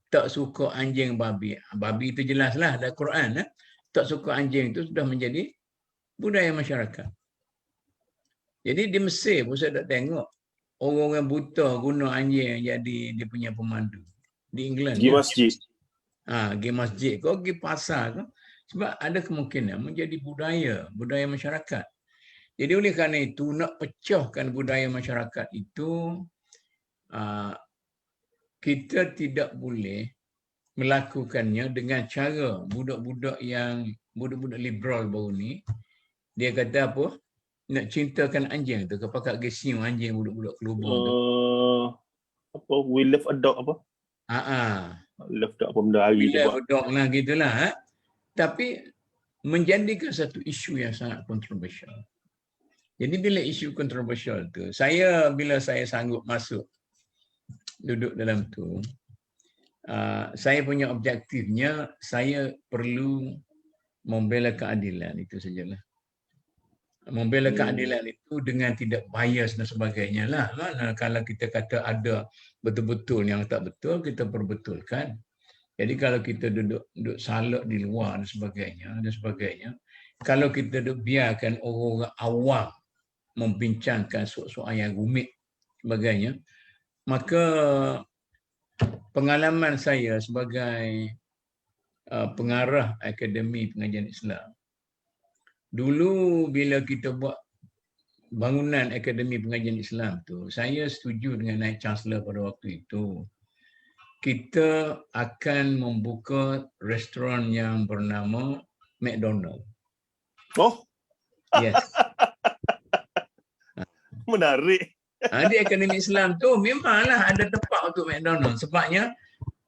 Speaker 2: Tak suka anjing babi. Babi itu jelaslah dalam Quran. Tak suka anjing itu sudah menjadi budaya masyarakat. Jadi di Mesir pun saya tak tengok orang-orang buta guna anjing jadi dia punya pemandu. Di England.
Speaker 1: Pergi masjid.
Speaker 2: Pergi masjid ke, pergi pasar ke. Sebab ada kemungkinan menjadi budaya masyarakat. Jadi oleh kerana itu nak pecahkan budaya masyarakat itu, kita tidak boleh melakukannya dengan cara budak-budak liberal baru ni, dia kata apa? Nak cintakan anjing tu, kepakat gesiu anjing budak-budak kelubur tu.
Speaker 1: Apa? We love adopt apa?
Speaker 2: Love
Speaker 1: adopt apa benda hari tu.
Speaker 2: Love adopt lah gitulah. Tapi menjadikan satu isu yang sangat kontroversial. Jadi bila isu kontroversial tu, bila saya sanggup masuk duduk dalam tu, saya punya objektifnya saya perlu membela keadilan, itu sajalah. Membela keadilan itu dengan tidak bias dan sebagainya lah. Kalau kita kata ada betul-betul yang tak betul, kita perbetulkan. Jadi kalau kita duduk salak di luar dan sebagainya, kalau kita biarkan orang awam membincangkan soal yang rumit sebagainya, maka pengalaman saya sebagai pengarah Akademi Pengajian Islam, dulu bila kita buat bangunan Akademi Pengajian Islam tu, saya setuju dengan Naib Chancellor pada waktu itu. Kita akan membuka restoran yang bernama McDonald.
Speaker 1: Oh?
Speaker 2: Yes.
Speaker 1: Menarik.
Speaker 2: Di Akademi Islam tu memanglah ada tempat untuk McDonald. Sebabnya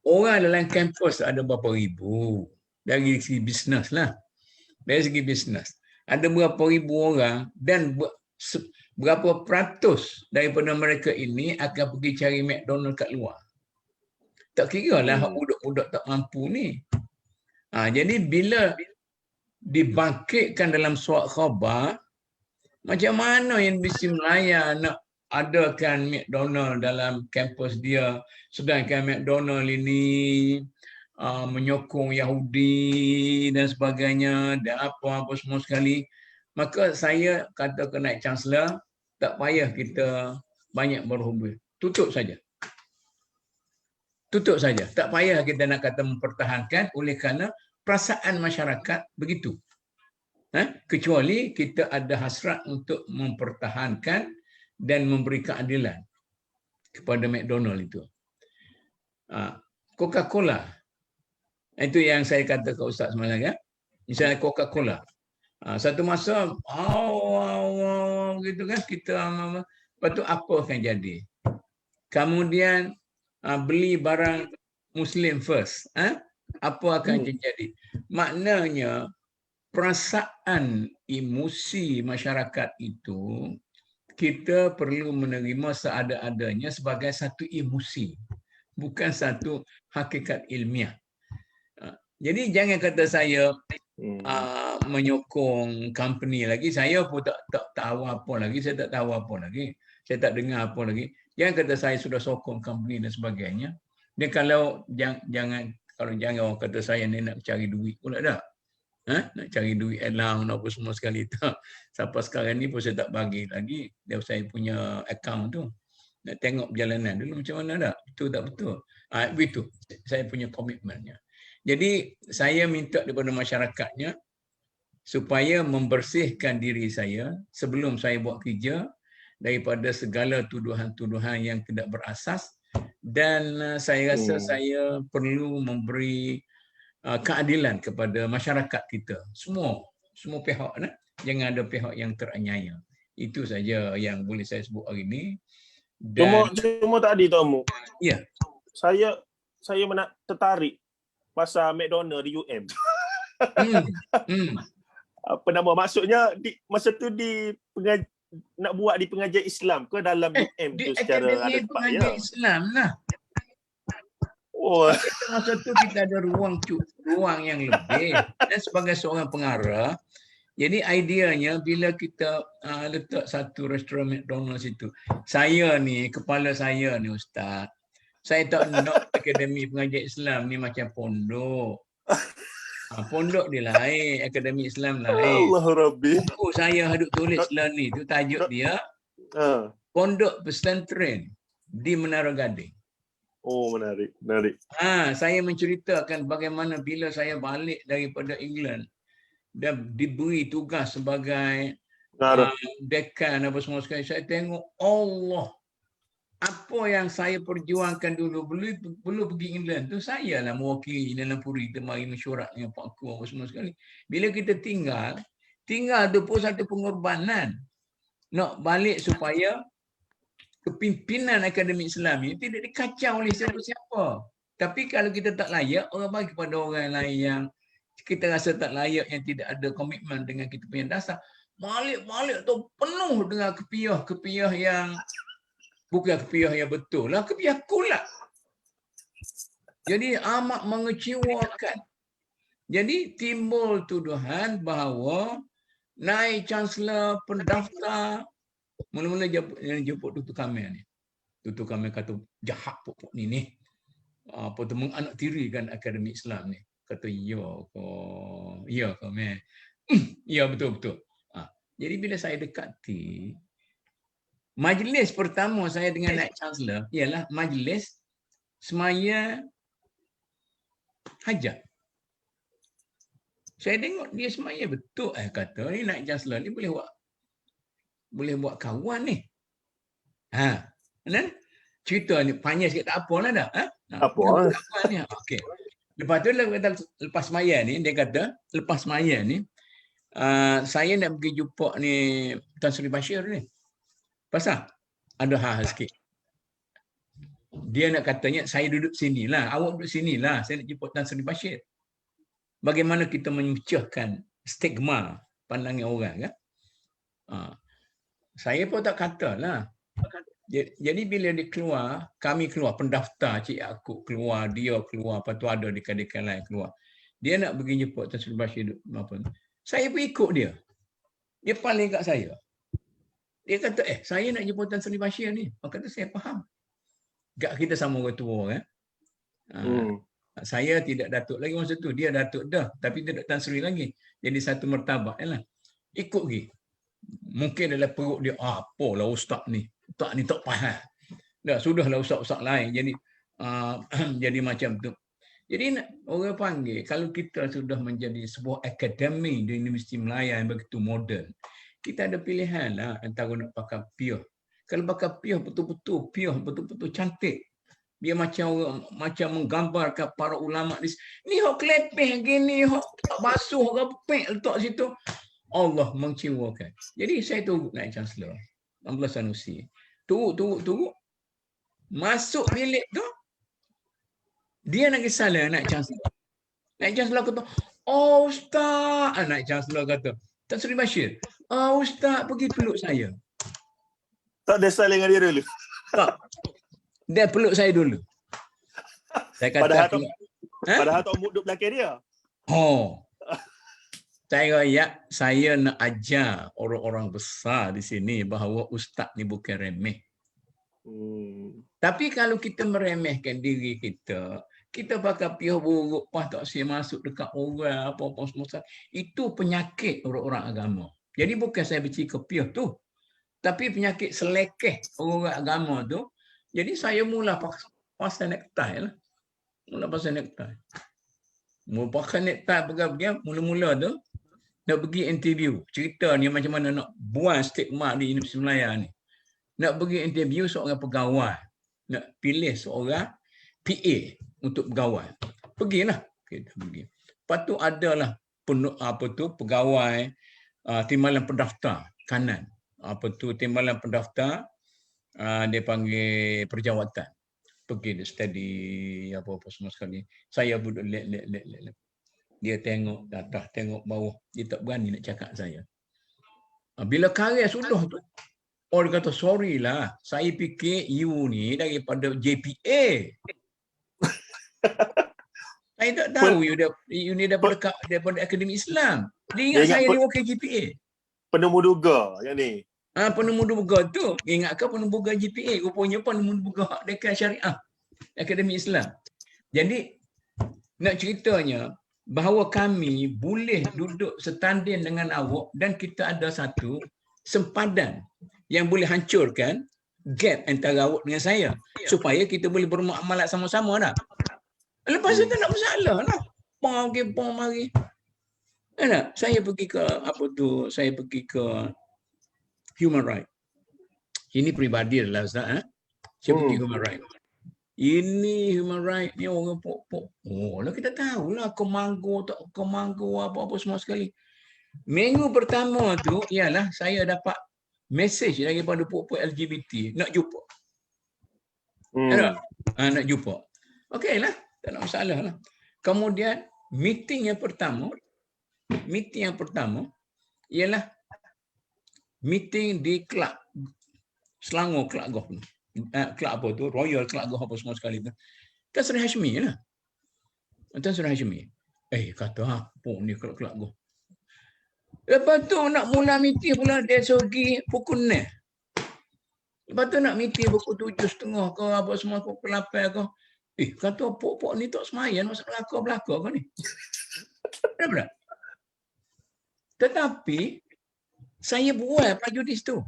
Speaker 2: orang dalam kampus ada berapa ribu. Dari segi bisnes lah. Dari segi bisnes. Ada berapa ribu orang dan berapa peratus daripada mereka ini akan pergi cari McDonald kat luar. Tak kira lah budak-budak tak mampu ni. Jadi bila dibangkitkan dalam surat khabar, macam mana yang Universiti Melaya nak adakan McDonald dalam kampus dia, sedangkan McDonald ini menyokong Yahudi dan sebagainya dan apa-apa semua sekali, maka saya kata ke Naib Chancellor, tak payah kita banyak berhubung. Tutup saja. Tutup saja. Tak payah kita nak kata mempertahankan oleh kerana perasaan masyarakat begitu. Kecuali kita ada hasrat untuk mempertahankan dan memberi keadilan kepada McDonald itu. Coca-Cola. Itu yang saya kata ke Ustaz semalam kan. Misalnya Coca-Cola. Satu masa gitu kan kita lepas tu apa akan jadi? Kemudian beli barang Muslim first. Apa akan terjadi? Maknanya perasaan emosi masyarakat itu kita perlu menerima seada-adanya sebagai satu emosi, bukan satu hakikat ilmiah. Jadi jangan kata saya menyokong company lagi, saya pun tak tahu apa lagi, saya tak tahu apa lagi, saya tak dengar apa lagi. Jangan kata saya sudah sokong company dan sebagainya. Dan kalau jangan orang kata saya ni nak cari duit pula dah. Nak cari duit allowance apa semua sekali tak. Sampai sekarang ni pun saya tak bagi lagi dia saya punya account tu. Nak tengok perjalanan dulu macam mana dah. Itu tak betul. Itu saya punya komitmennya. Jadi saya minta daripada masyarakatnya supaya membersihkan diri saya sebelum saya buat kerja daripada segala tuduhan-tuduhan yang tidak berasas, dan saya rasa saya perlu memberi keadilan kepada masyarakat kita. Semua pihak. Jangan ada pihak yang teraniaya. Itu saja yang boleh saya sebut hari ini.
Speaker 1: Dan cuma tadi Tomu.
Speaker 2: Ya.
Speaker 1: Saya tertarik pasal McDonald di UM. Apa nama maksudnya masa tu nak buat di pengajian Islam ke dalam UM tu secara ada
Speaker 2: pengajian Islam lah. Masa tu kita ada ruang yang lebih, dan sebagai seorang pengarah, jadi ideanya bila kita letak satu restoran McDonald's itu, kepala saya ni Ustaz, saya tak nak Akademi Pengajian Islam ni macam pondok. Pondok dia lain, Akademi Islam lain.
Speaker 1: Allah Rabbi.
Speaker 2: Buku saya hadut tulis lah ni, tu tajuk dia Pondok Pesantren di Menara Gading.
Speaker 1: Oh, menarik.
Speaker 2: Saya menceritakan bagaimana bila saya balik daripada England dan diberi tugas sebagai dekan apa semua sekali, saya tengok Allah, apa yang saya perjuangkan dulu belum pergi England tu, saya lah mewakili Dalam Puri kita mari mesyuarat dengan Pak Ku apa semua sekali. Bila kita tinggal tu pun satu pengorbanan nak balik supaya kepimpinan Akademi Islam ini tidak dikacau oleh siapa-siapa. Tapi kalau kita tak layak, orang bagi kepada orang lain yang kita rasa tak layak, yang tidak ada komitmen dengan kita punya dasar. Balik tu penuh dengan kepiah yang bukan kepiah yang betul lah, kepiah kulak. Jadi amat mengecewakan. Jadi timbul tuduhan bahawa Naib Chancellor pendaftar mula-mula jemput Tutu Kamil ni. Tutu Kamil kata jahat pokok ni. Apa tu menganak tirikan Akademi Islam ni. Kata ya Kamil. Ya betul. Jadi bila saya dekati, majlis pertama saya dengan Naib Chancellor ialah majlis semaya hajat. Saya tengok dia semaya betul. Kata ni Naib Chancellor ni boleh buat kawan ni. Dan cerita ni panjang sikit, tak apalah dah. Apa? Okey. Lepas tu lepas semaya ni, dia kata lepas semaya ni saya nak pergi jumpa ni Tan Sri Bashir ni. Pasal ada hal sikit. Dia nak katanya saya duduk sinilah, awak duduk sinilah, saya nak jumpa Tan Sri Bashir. Bagaimana kita memecahkan stigma pandangan orang kan? Saya pun tak katalah. Jadi bila dia keluar, kami keluar, pendaftar Cik Yaakob keluar, dia keluar, lepas tu ada dekan-dekan lain keluar. Dia nak pergi jemput Tan Sri Bashir apa. Saya pun ikut dia. Dia paling kat saya. Dia kata, saya nak jumpa Tan Sri Bashir ni. Orang kata, saya faham. Gak kita sama orang tua kan. Saya tidak Datuk lagi masa tu. Dia Datuk dah. Tapi dia Tan Sri lagi. Jadi satu martabat lah. Ikut pergi. Mungkin dalam perut dia, apalah ustaz ni. Ustaz ni tak faham. Dah, sudahlah ustaz-ustaz lain. Jadi, jadi macam tu. Jadi orang panggil, kalau kita sudah menjadi sebuah akademi di Universiti Melaya yang begitu moden, kita ada pilihan lah antara nak pakai pure. Kalau pakai pure betul-betul, pure betul-betul cantik. Dia macam menggambarkan para ulama ni hok kelepeh gini, hok basuh repek letak situ. Allah mengecewakan. Jadi saya tunggu naik Chancellor. Abdullah Sanusi. Tunggu. Masuk bilik tu, dia nak salah naik Chancellor. Naik Chancellor kata, Ustaz. Naik Chancellor kata, Tan Sri Bashir, Ustaz pergi peluk saya.
Speaker 1: Tak ada saling dengan dia dulu.
Speaker 2: Tak. Dia peluk saya dulu. Saya kata,
Speaker 1: padahal tak duduk belakang dia.
Speaker 2: Saya nak ajar orang-orang besar di sini bahawa ustaz ni bukan remeh. Tapi kalau kita meremehkan diri kita, kita pakai pihak buruk, tak saya masuk dekat orang, apa-apa semua. Itu penyakit orang-orang agama. Jadi bukan saya benci ke pihak tu. Tapi penyakit selekeh orang-orang agama tu. Jadi saya mula pasal necktie lah. Mula pakai necktie pegang-pegang, mula-mula tu nak pergi interview. Cerita ni macam mana nak buang stigma di Universiti Melaya ni. Nak pergi interview seorang pegawai. Nak pilih seorang PA untuk pegawai. Pergilah. Kita pergi. Lepas tu adalah pegawai timbalan pendaftar kanan. Timbalan pendaftar dia panggil perjawatan. Pergi dia study apa-apa semua sekali. Saya duduk lihat. Dia tengok atas, tengok bawah. Dia tak berani nak cakap saya. Bila karya sudah tu, orang kata, sorry lah. Saya fikir you ni daripada JPA. Saya tak tahu you ni daripada Akademi Islam. Dia ingat saya ni wakil JPA.
Speaker 1: Penemu duga yang ni.
Speaker 2: Penemu duga tu. Ingatkah penemu duga JPA? Rupanya penemu duga dekat syariah. Akademi Islam. Jadi, nak ceritanya, bahawa kami boleh duduk setanding dengan awak dan kita ada satu sempadan yang boleh hancurkan gap antara awak dengan saya supaya kita boleh bermuamalat sama-sama dah. Lepas itu tak nak masalah lah. Mari. Saya pergi ke saya pergi ke human right. Ini peribadi lah Ustaz. Saya pergi human right. Ini human right ni orang pok-pok. Lah kita tahulah kemanggu apa-apa semua sekali. Minggu pertama tu ialah saya dapat mesej daripada pok-pok LGBT nak jumpa. Nak jumpa. Okeylah, tak ada masalah lah. Kemudian meeting yang pertama ialah meeting di kelab Selangor, kelab golf ni. Kelab apa tu, Royal Kelab Golf apa semua sekali tu. Tan Sri Hashmi lah. Tan Sri Hashmi. Kata apa ni kelab golf. Lepas tu nak mula meeting pula dia pergi pukul 6. Lepas tu nak meeting pukul 7.30 ke apa semua pukul 8 ke. Kata pok-pok ni tak semayan masa belakang ke ni. Benar? Tetapi saya buat prejudis tu.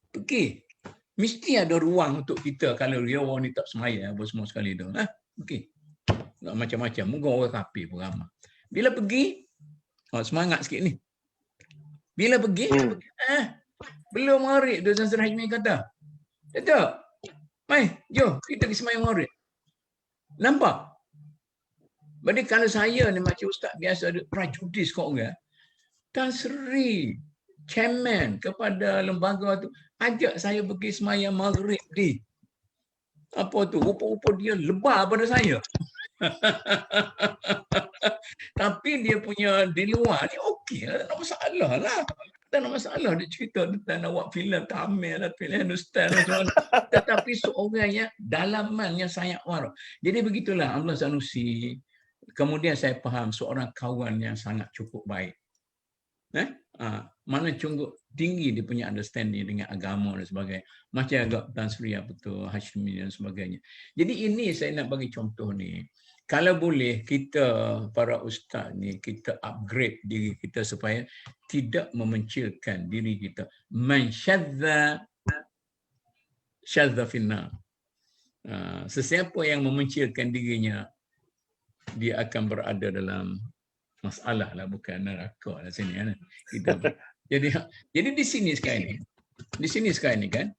Speaker 2: Pergi. Mesti ada ruang untuk kita kalau dia orang ni tak semaya apa semua sekali tu. Okey. Tak macam-macam. Moga orang kafir pun ramai. Bila pergi, semangat sikit ni. Bila pergi, belum maghrib tu Tan Sri Hashmi kata. Datuk, mai, jom kita pergi semayang maghrib. Nampak? Jadi kalau saya ni macam ustaz biasa ada prejudis kau orang. Tan Sri chairman kepada lembaga tu ajak saya pergi semayang maghrib di rupa-rupa dia lebar pada saya. Tapi dia punya di luar ni okey lah, tak ada masalah lah. Tak ada masalah dia cerita tentang nak buat filem Tamil lah, filem Hindustan macam mana. Tetapi seorang yang dalaman yang sangat warak. Jadi begitulah Abdullah Sanusi. Kemudian saya faham seorang kawan yang sangat cukup baik. mana cukup tinggi dia punya understanding dengan agama dan sebagainya. Macam agak Tan Sri apa tu, Hashimi dan sebagainya. Jadi ini saya nak bagi contoh ni. Kalau boleh kita para ustaz ni kita upgrade diri kita supaya tidak memencilkan diri kita. Man syadza finnar. Sesiapa yang memencilkan dirinya, dia akan berada dalam masalah lah, bukan neraka lah sini kan. Jadi di sini sekarang ni kan.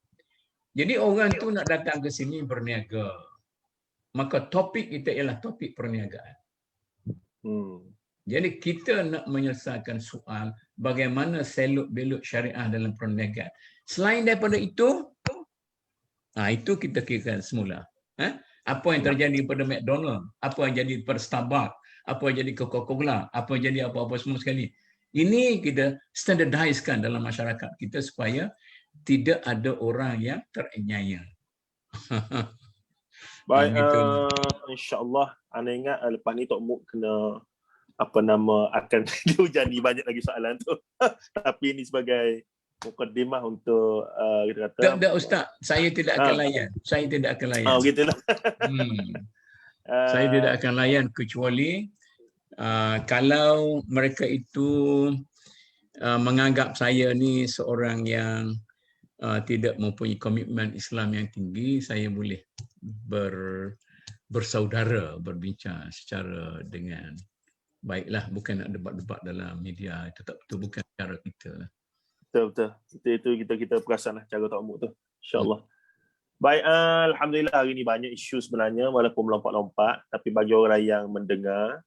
Speaker 2: Jadi orang tu nak datang ke sini berniaga. Maka topik kita ialah topik perniagaan. Jadi kita nak menyelesaikan soal bagaimana selok-belok syariah dalam perniagaan. Selain daripada itu kita kirakan semula. Apa yang terjadi pada McDonald, apa yang jadi pada Starbucks, apa yang jadi Coca-Cola, apa yang jadi apa-apa semua sekali. Ini kita standardizekan dalam masyarakat kita supaya tidak ada orang yang teranyaya.
Speaker 1: Baik, insya-Allah ana ingat lepas ni Tok Muk kena akan dihujani banyak lagi soalan tu. Tapi ini sebagai mukadimah untuk kita kata
Speaker 2: tak ustaz, saya tidak akan layan. Saya tidak akan layan.
Speaker 1: Begitulah.
Speaker 2: Saya tidak akan layan kecuali kalau mereka itu menganggap saya ni seorang yang tidak mempunyai komitmen Islam yang tinggi, saya boleh bersaudara, berbincang secara dengan baiklah, bukan nak debat-debat dalam media. Itu tak betul, bukan cara kita.
Speaker 1: Betul. Itu kita perasan lah cara Tok Muk tu. InsyaAllah. Baik, alhamdulillah hari ni banyak isu sebenarnya walaupun melompat-lompat, tapi bagi orang yang mendengar,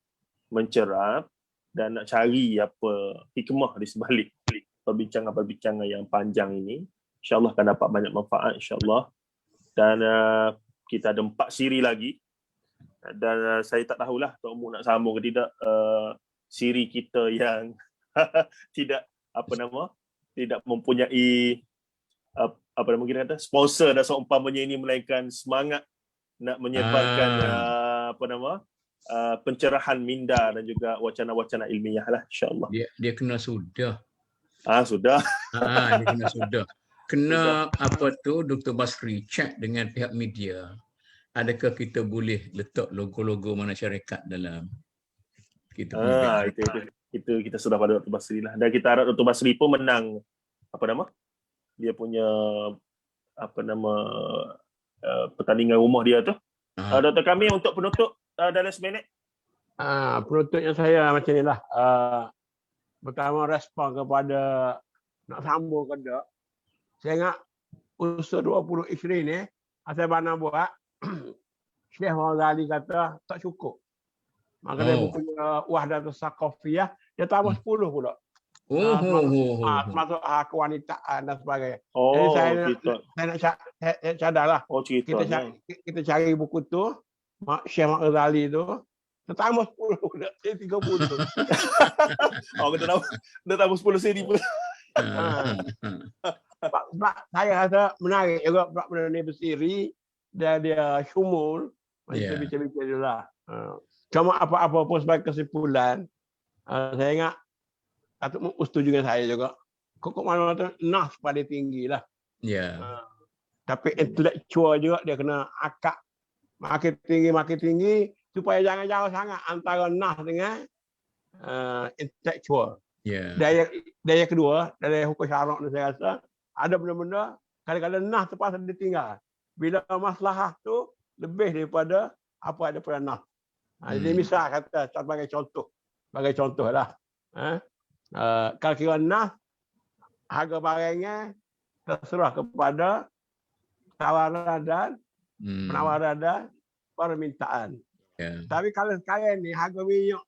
Speaker 1: mencerap dan nak cari apa hikmah di sebalik perbincangan-perbincangan yang panjang ini, insya-Allah akan dapat banyak manfaat insya-Allah. Dan kita ada 4 siri lagi. Dan saya tak tahulah Tok Muk nak sambung ke tidak siri kita yang tidak tidak mempunyai mungkin kata sponsor dan seumpamanya ini, melainkan semangat nak menyebarkan pencerahan minda dan juga wacana-wacana ilmiah lah insya-Allah.
Speaker 2: Dia kena sudah.
Speaker 1: Sudah.
Speaker 2: Dia kena sudah. Kena Dr. Basri cek dengan pihak media. Adakah kita boleh letak logo-logo mana syarikat dalam kita itu kita sudah pada Dr. Basri lah. Dan kita harap Dr. Basri pun menang dia punya pertandingan rumah dia tu. Dr. Kamil untuk penutup dalam seminit.
Speaker 4: Penutupnya saya macam inilah. Pertama, respon kepada nak sambung ke tak. Saya ingat usaha 20 Isri ni, saya mana buat, Syekh Ghazali kata tak cukup. Maka dia punya Wahdatus Saqafiyah, dia tambah 10 pula. Termasuk hak kewanitaan dan sebagainya. Jadi saya nak cadarlah. Kita cari buku tu, Syekh Ghazali tu, tambah 10 pula, jadi 30.
Speaker 1: Kita tambah 10 seri pula.
Speaker 4: Saya rasa menarik juga benda ni bersiri dan dia syumul. Macam bincang-bincang je lah. Cuma apa-apa pun sebagai kesimpulan, saya ingat Datuk Muk setuju dengan saya juga. Kok mana tu nas pada tinggi lah. Tapi intelektual juga dia kena akak makin tinggi supaya jangan jauh sangat antara nas dengan intelektual. Daya kedua, dari hukum syarak ni saya rasa ada benda-benda kadang-kadang nas terpaksa ditinggal. Bila maslahah tu lebih daripada apa ada pada nas. Jadi misal kata sebagai contoh lah. Kalau kira nas, harga barangnya terserah kepada tawaran dan penawaran dan permintaan. Tapi kalau sekarang ni harga minyak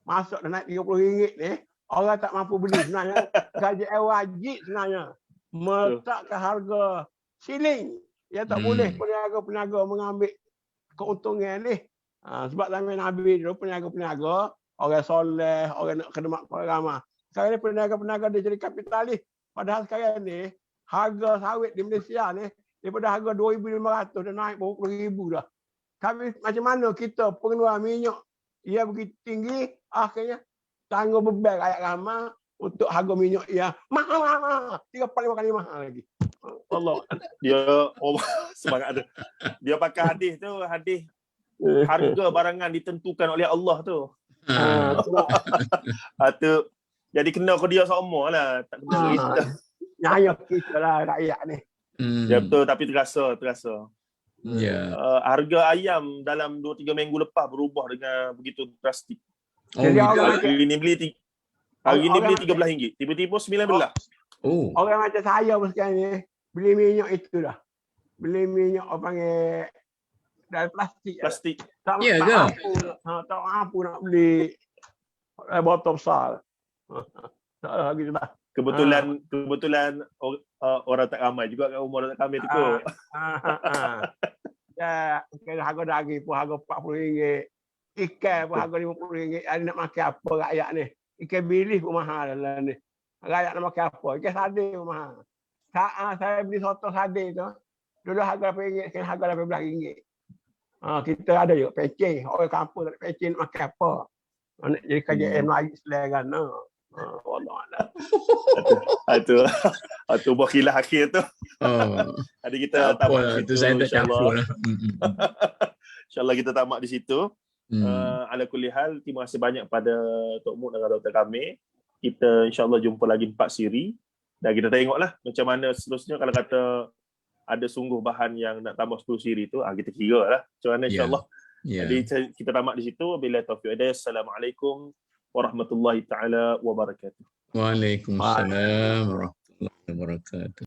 Speaker 4: masuk dan naik RM30 ni, orang tak mampu beli sebenarnya. Kerajaan wajib sebenarnya meletakkan harga ceiling. Ya tak boleh peniaga-peniaga mengambil keuntungan ni. Sebab zaman Nabi dulu peniaga-peniaga, orang soleh, orang nak khidmat agama. Sekarang ni peniaga-peniaga dia jadi kapitalis. Padahal sekarang ni harga sawit di Malaysia ni daripada harga 2,500 dah naik berapa ribu dah. Tapi macam mana kita pengeluaran minyak ia begitu tinggi, akhirnya tanggung beban rakyat ramai, untuk harga minyak yang mahal. 35 kali mahal lagi. Allah.
Speaker 1: Dia semangat ada. Dia pakai hadis tu, hadis harga barangan ditentukan oleh Allah tu. Tu jadi kena ke dia sama lah, tak kena ke kita.
Speaker 4: Nyaya kita lah rakyat ni.
Speaker 1: Ya betul, tapi terasa.
Speaker 2: Ya.
Speaker 1: Harga ayam dalam 2-3 minggu lepas berubah dengan begitu drastik.
Speaker 4: Jadi orang
Speaker 1: Hari ni beli RM13, tiba-tiba RM19.
Speaker 4: Orang macam saya pun sekarang ni beli minyak itu dah. Beli minyak orang panggil dari plastik. Tak mampu nak beli botol besar. Tak ada lagi dah.
Speaker 1: Kebetulan orang tak ramai juga kat rumah tak kami tu kot.
Speaker 4: Ya, harga daging pun harga RM40. Ikan pun harga RM50. Ada nak makan apa rakyat ni? Ikan bilis pun mahal lah ni. Rakyat nak makan apa? Ikan sardin pun mahal. Saya beli soto sardin tu. Dulu harga RM8, sekarang harga RM18. Kita ada juga pecing. Orang kampung tak ada pecing nak makan apa. Nak jadi KJM Melayu Selangor. Wallahualam.
Speaker 1: Itu berkilah akhir tu. Jadi kita tamat
Speaker 2: itu saya tak campur lah.
Speaker 1: InsyaAllah kita tamat di situ. Ala kulli hal, terima kasih banyak pada Tok Muk dengan Dr. kami. Kita insyaAllah jumpa lagi 4 siri. Dan kita tengoklah macam mana seterusnya kalau kata ada sungguh bahan yang nak tambah 10 siri tu, kita kira lah macam mana insyaAllah. Jadi kita tamat di situ. Bila taufiq hidayah. Assalamualaikum warahmatullahi ta'ala wabarakatuh.
Speaker 2: Waalaikumsalam warahmatullahi wabarakatuh.